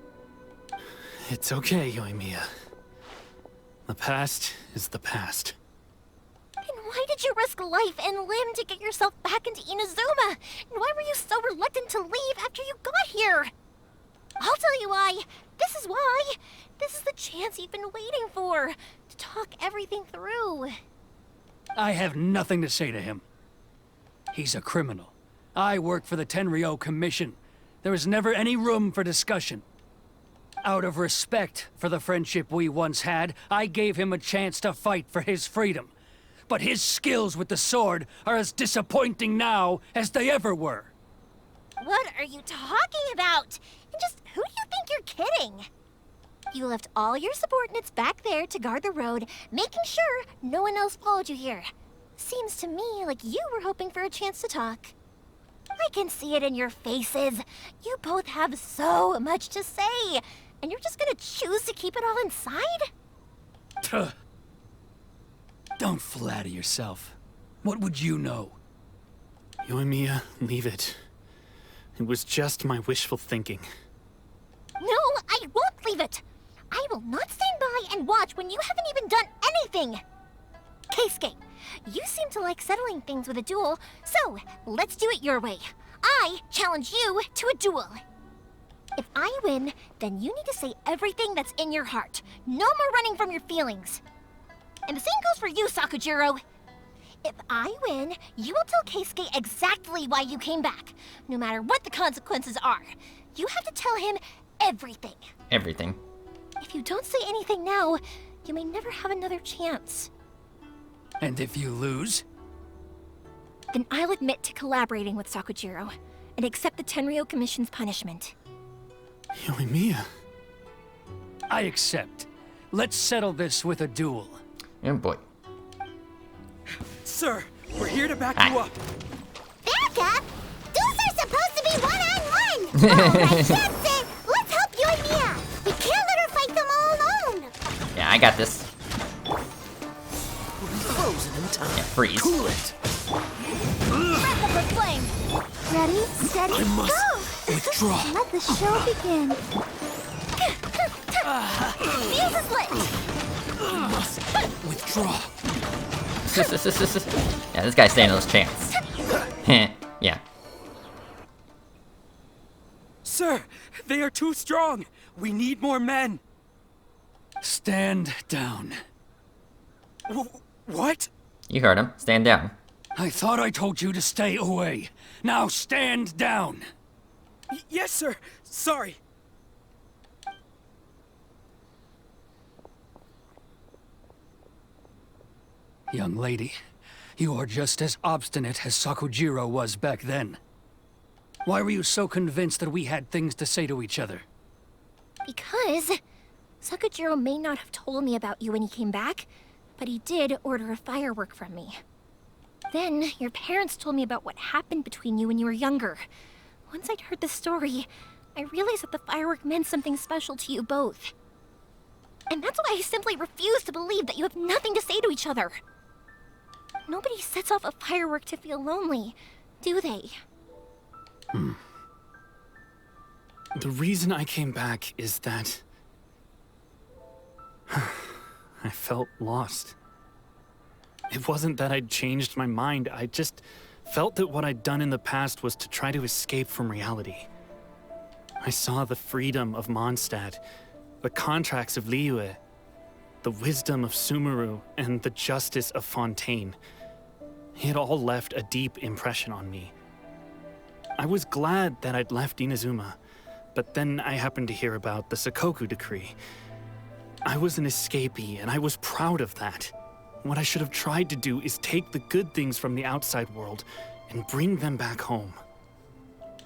It's okay, Yoimiya. The past is the past. And why did you risk life and limb to get yourself back into Inazuma? And why were you so reluctant to leave after you got here? I'll tell you why. This is why. This is the chance you've been waiting for. To talk everything through. I have nothing to say to him. He's a criminal. I work for the Tenryou Commission. There is never any room for discussion. Out of respect for the friendship we once had, I gave him a chance to fight for his freedom. But his skills with the sword are as disappointing now as they ever were. What are you talking about? And just who do you think you're kidding? You left all your subordinates back there to guard the road, making sure no one else followed you here. Seems to me like you were hoping for a chance to talk. I can see it in your faces. You both have so much to say, and you're just gonna choose to keep it all inside? Tuh. Don't flatter yourself. What would you know? Yoimiya, leave it. It was just my wishful thinking. No, I won't leave it! I will not stand by and watch when you haven't even done anything! Keisuke, you seem to like settling things with a duel, so let's do it your way. I challenge you to a duel. If I win, then you need to say everything that's in your heart. No more running from your feelings. And the same goes for you, Sakujiro. If I win, you will tell Keisuke exactly why you came back, no matter what the consequences are. You have to tell him everything. Everything. If you don't say anything now, you may never have another chance. And if you lose? Then I'll admit to collaborating with Sakujiro and accept the Tenryou Commission's punishment. Yoimiya. I accept. Let's settle this with a duel. Oh boy. Sir, we're here to back you up. Back up? Duels are supposed to be one-on-one! Alright, that's it! Let's help you and Mia! We can't let her fight them all alone! Yeah, I got this. Frozen in time. Yeah, freeze. Cool it. Wrap up her flame. Ready, steady, I must go! withdraw. Let the show begin. Fuse is lit. I must withdraw. Yeah, this guy's standing no chance. Yeah. Sir, they are too strong. We need more men. Stand down. What? You heard him. Stand down. I thought I told you to stay away. Now stand down. Yes, sir. Sorry. Young lady, you are just as obstinate as Sakujiro was back then. Why were you so convinced that we had things to say to each other? Because Sakujiro may not have told me about you when he came back, but he did order a firework from me. Then, your parents told me about what happened between you when you were younger. Once I'd heard the story, I realized that the firework meant something special to you both. And that's why I simply refuse to believe that you have nothing to say to each other. Nobody sets off a firework to feel lonely, do they? The reason I came back is that I felt lost. It wasn't that I'd changed my mind, I just felt that what I'd done in the past was to try to escape from reality. I saw the freedom of Mondstadt, the contracts of Liyue, the wisdom of Sumeru, and the justice of Fontaine. It all left a deep impression on me. I was glad that I'd left Inazuma, but then I happened to hear about the Sakoku decree. I was an escapee, and I was proud of that. What I should have tried to do is take the good things from the outside world and bring them back home.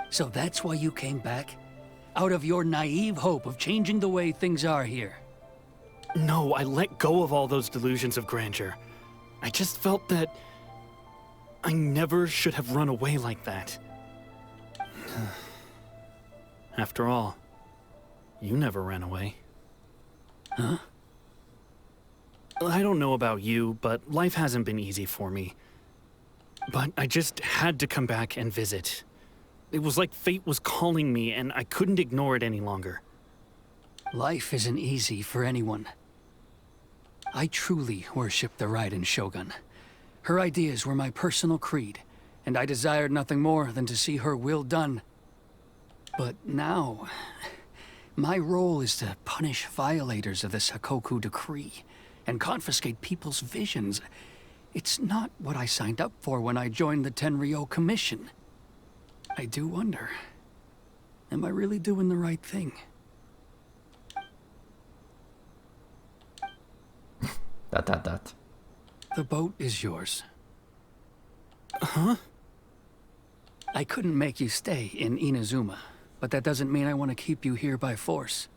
So that's why you came back? Out of your naive hope of changing the way things are here? No, I let go of all those delusions of grandeur. I just felt that I never should have run away like that. After all, you never ran away. Huh? I don't know about you, but life hasn't been easy for me. But I just had to come back and visit. It was like fate was calling me, and I couldn't ignore it any longer. Life isn't easy for anyone. I truly worship the Raiden Shogun. Her ideas were my personal creed, and I desired nothing more than to see her will done. But now, my role is to punish violators of the Sakoku decree and confiscate people's visions. It's not what I signed up for when I joined the Tenryou Commission. I do wonder, am I really doing the right thing? Dot. The boat is yours. Huh? I couldn't make you stay in Inazuma, but that doesn't mean I want to keep you here by force.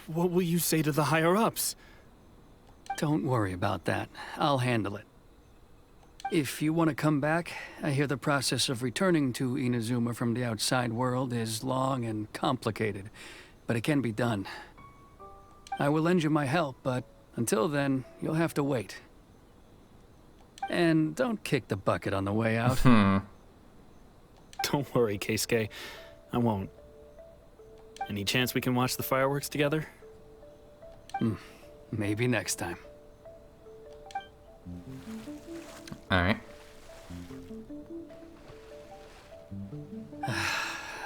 What will you say to the higher-ups? Don't worry about that. I'll handle it. If you want to come back, I hear the process of returning to Inazuma from the outside world is long and complicated, but it can be done. I will lend you my help, but until then, you'll have to wait. And don't kick the bucket on the way out. Don't worry, Keisuke. I won't. Any chance we can watch the fireworks together? Maybe next time. Alright.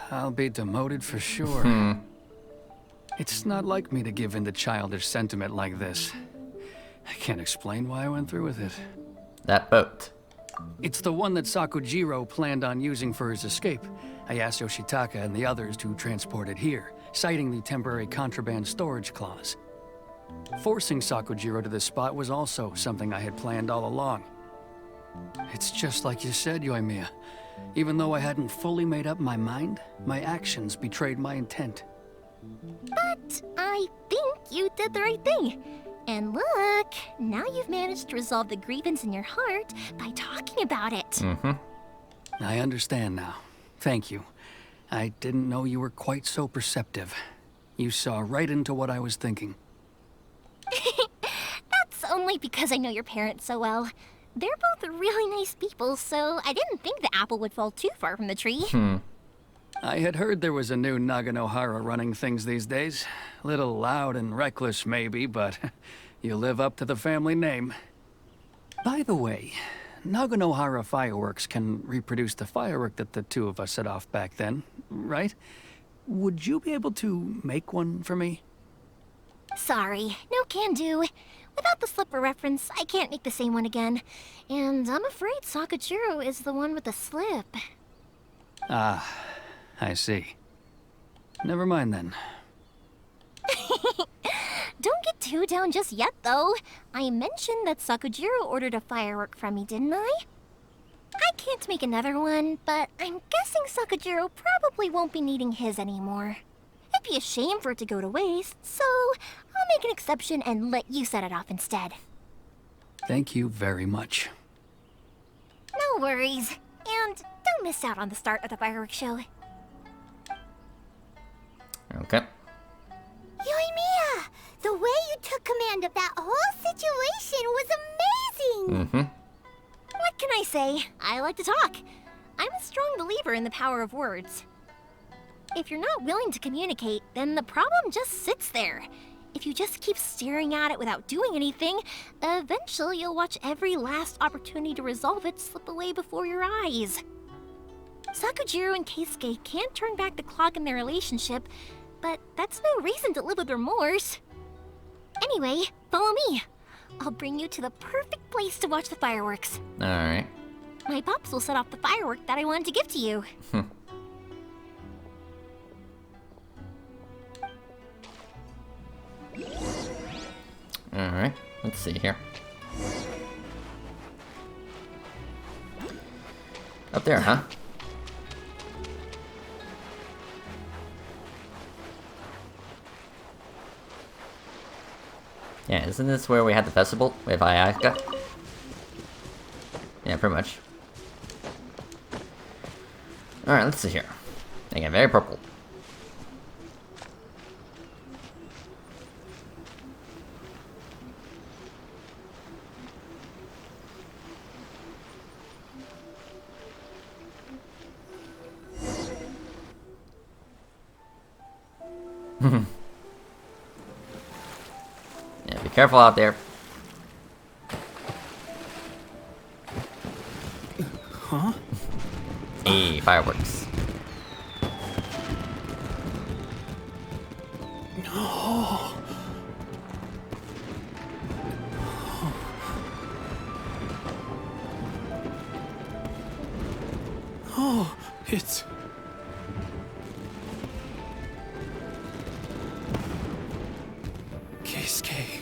I'll be demoted for sure. It's not like me to give in to childish sentiment like this. I can't explain why I went through with it. That boat. It's the one that Sakujiro planned on using for his escape. I asked Yoshitaka and the others to transport it here, citing the temporary contraband storage clause. Forcing Sakujiro to this spot was also something I had planned all along. It's just like you said, Yoimiya. Even though I hadn't fully made up my mind, my actions betrayed my intent. But I think you did the right thing. And look, now you've managed to resolve the grievance in your heart by talking about it. I understand now. Thank you. I didn't know you were quite so perceptive. You saw right into what I was thinking. That's only because I know your parents so well. They're both really nice people, so I didn't think the apple would fall too far from the tree. I had heard there was a new Naganohara running things these days. Little loud and reckless, maybe, but you live up to the family name. By the way, Naganohara fireworks can reproduce the firework that the two of us set off back then, right? Would you be able to make one for me? Sorry, no can do. Without the slipper reference, I can't make the same one again. And I'm afraid Sakajiro is the one with the slip. Ah, I see. Never mind then. Don't get too down just yet, though. I mentioned that Sakujiro ordered a firework from me, didn't I? I can't make another one, but I'm guessing Sakujiro probably won't be needing his anymore. It'd be a shame for it to go to waste, so I'll make an exception and let you set it off instead. Thank you very much. No worries. And don't miss out on the start of the fireworks show. Okay. Yoimiya! The way you took command of that whole situation was amazing! What can I say? I like to talk. I'm a strong believer in the power of words. If you're not willing to communicate, then the problem just sits there. If you just keep staring at it without doing anything, eventually you'll watch every last opportunity to resolve it slip away before your eyes. Sakujiro and Keisuke can't turn back the clock in their relationship, but that's no reason to live with remorse. Anyway, follow me. I'll bring you to the perfect place to watch the fireworks. Alright. My pops will set off the firework that I wanted to give to you. Alright, let's see here. Up there, huh? Yeah, isn't this where we had the festival with Ayaka? Yeah, pretty much. Alright, let's see here. They get very purple. Yeah, be careful out there. Huh? Hey, fireworks. Oh. Oh, it's... Keisuke.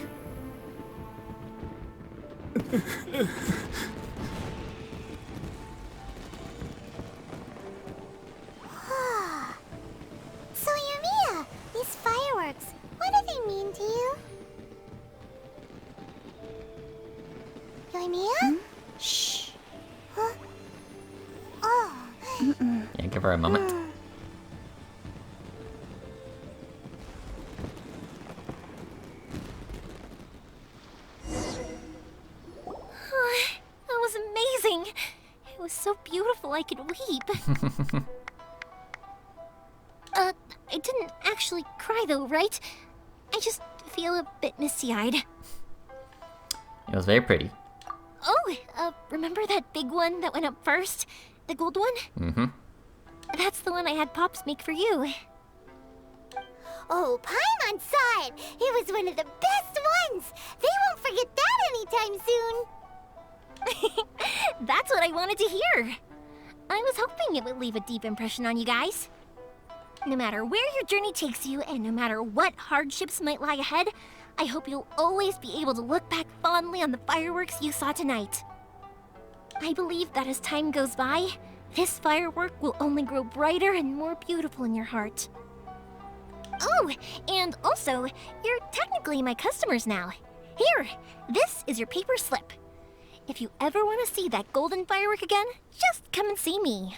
So, Yoimiya, these fireworks, what do they mean to you? Yoimiya? Shh. Huh? Oh. Yeah, give her a moment. That was amazing. It was so beautiful I could weep. I didn't actually cry though, right? I just feel a bit misty-eyed. It was very pretty. Oh, remember that big one that went up first? The gold one? That's the one I had Pops make for you. Oh, Paimon saw it! It was one of the best ones! They won't forget that anytime soon! That's what I wanted to hear. I was hoping it would leave a deep impression on you guys. No matter where your journey takes you, and no matter what hardships might lie ahead, I hope you'll always be able to look back fondly on the fireworks you saw tonight. I believe that as time goes by, this firework will only grow brighter and more beautiful in your heart. Oh, and also, you're technically my customers now. Here, this is your paper slip. If you ever want to see that golden firework again, just come and see me.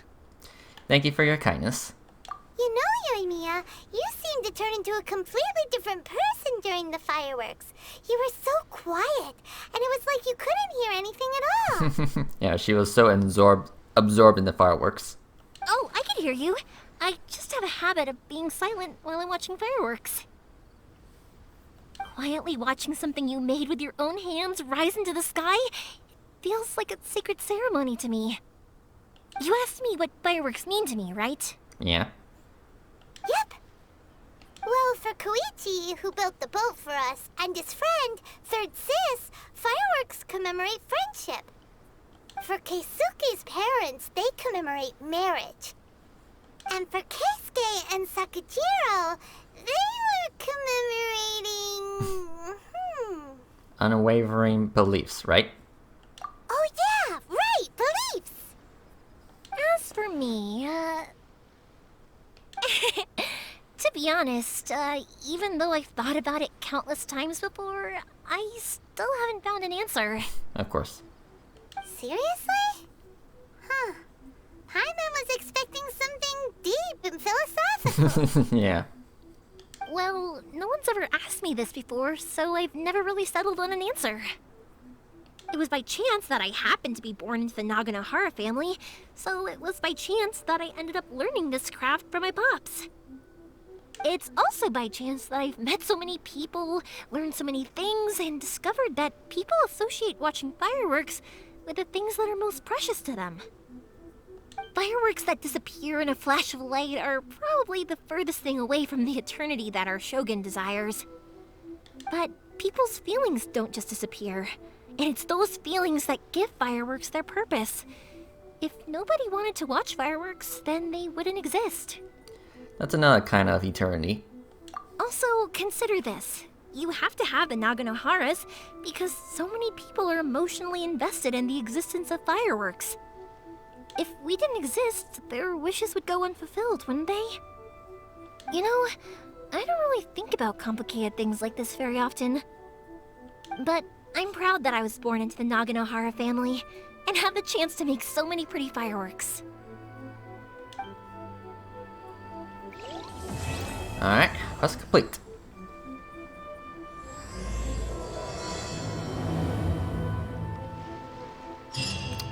Thank you for your kindness. You know, Yoimiya, you seemed to turn into a completely different person during the fireworks. You were so quiet, and it was like you couldn't hear anything at all. Yeah, she was so absorbed in the fireworks. Oh, I can hear you. I just have a habit of being silent while I'm watching fireworks. Quietly watching something you made with your own hands rise into the sky feels like a sacred ceremony to me. You asked me what fireworks mean to me, right? Yeah. Yep. Well, for Koichi, who built the boat for us, and his friend, Third Sis, fireworks commemorate friendship. For Keisuke's parents, they commemorate marriage. And for Keisuke and Sakajiro, they were commemorating... Unwavering beliefs, right? Oh yeah, right, beliefs! As for me, to be honest, even though I've thought about it countless times before, I still haven't found an answer. Of course. Seriously? Huh. Paimon was expecting something deep and philosophical. Yeah. Well, no one's ever asked me this before, so I've never really settled on an answer. It was by chance that I happened to be born into the Naganohara family, so it was by chance that I ended up learning this craft from my pops. It's also by chance that I've met so many people, learned so many things, and discovered that people associate watching fireworks with the things that are most precious to them. Fireworks that disappear in a flash of light are probably the furthest thing away from the eternity that our shogun desires. But people's feelings don't just disappear, and it's those feelings that give fireworks their purpose. If nobody wanted to watch fireworks, then they wouldn't exist. That's another kind of eternity. Also, consider this. You have to have the Naganoharas because so many people are emotionally invested in the existence of fireworks. If we didn't exist, their wishes would go unfulfilled, wouldn't they? You know, I don't really think about complicated things like this very often. But I'm proud that I was born into the Naganohara family and have the chance to make so many pretty fireworks. Alright, quest complete.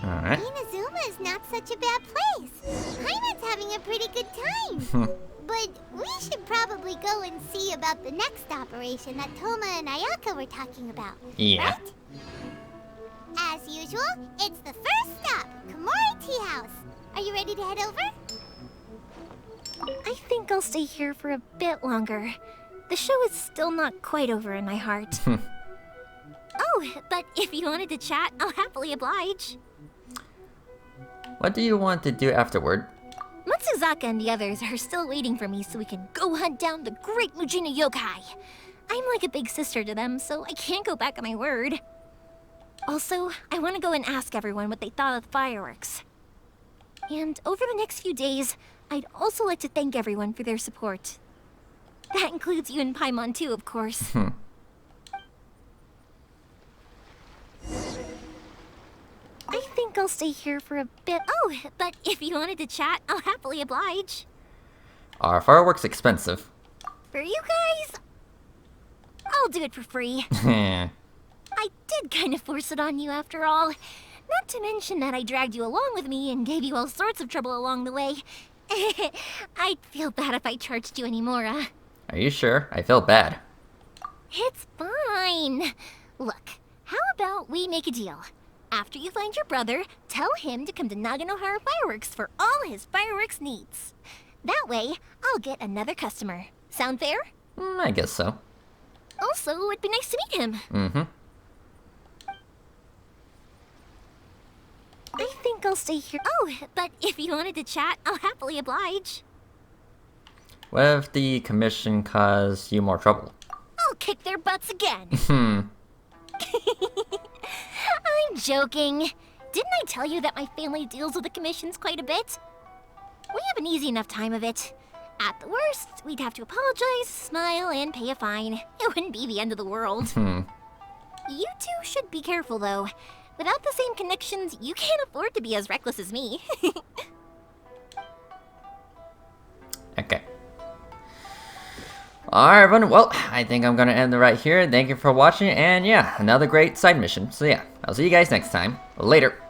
Alright. Inazuma is not such a bad place. Paimon's having a pretty good time. But we should probably go and see about the next operation that Toma and Ayaka were talking about. Yeah. Right? As usual, it's the first stop, Komori Tea House. Are you ready to head over? I think I'll stay here for a bit longer. The show is still not quite over in my heart. Oh, but if you wanted to chat, I'll happily oblige. What do you want to do afterward? Matsuzaka and the others are still waiting for me so we can go hunt down the great Mujina yokai. I'm like a big sister to them, so I can't go back on my word. Also, I want to go and ask everyone what they thought of the fireworks. And over the next few days, I'd also like to thank everyone for their support. That includes you and Paimon too, of course. I think I'll stay here for a bit. Oh, but if you wanted to chat, I'll happily oblige. Are fireworks expensive? For you guys, I'll do it for free. I did kind of force it on you after all. Not to mention that I dragged you along with me and gave you all sorts of trouble along the way. I'd feel bad if I charged you anymore, Are you sure? I feel bad. It's fine. Look, how about we make a deal? After you find your brother, tell him to come to Naganohara Fireworks for all his fireworks needs. That way, I'll get another customer. Sound fair? I guess so. Also, it'd be nice to meet him. I think I'll stay here. Oh, but if you wanted to chat, I'll happily oblige. What if the commission caused you more trouble? I'll kick their butts again. I'm joking. Didn't I tell you that my family deals with the commissions quite a bit? We have an easy enough time of it. At the worst, we'd have to apologize, smile, and pay a fine. It wouldn't be the end of the world. You two should be careful, though. Without the same connections, you can't afford to be as reckless as me. Okay. Alright, everyone. Well, I think I'm gonna end it right here. Thank you for watching, and yeah, another great side mission. So yeah, I'll see you guys next time. Later.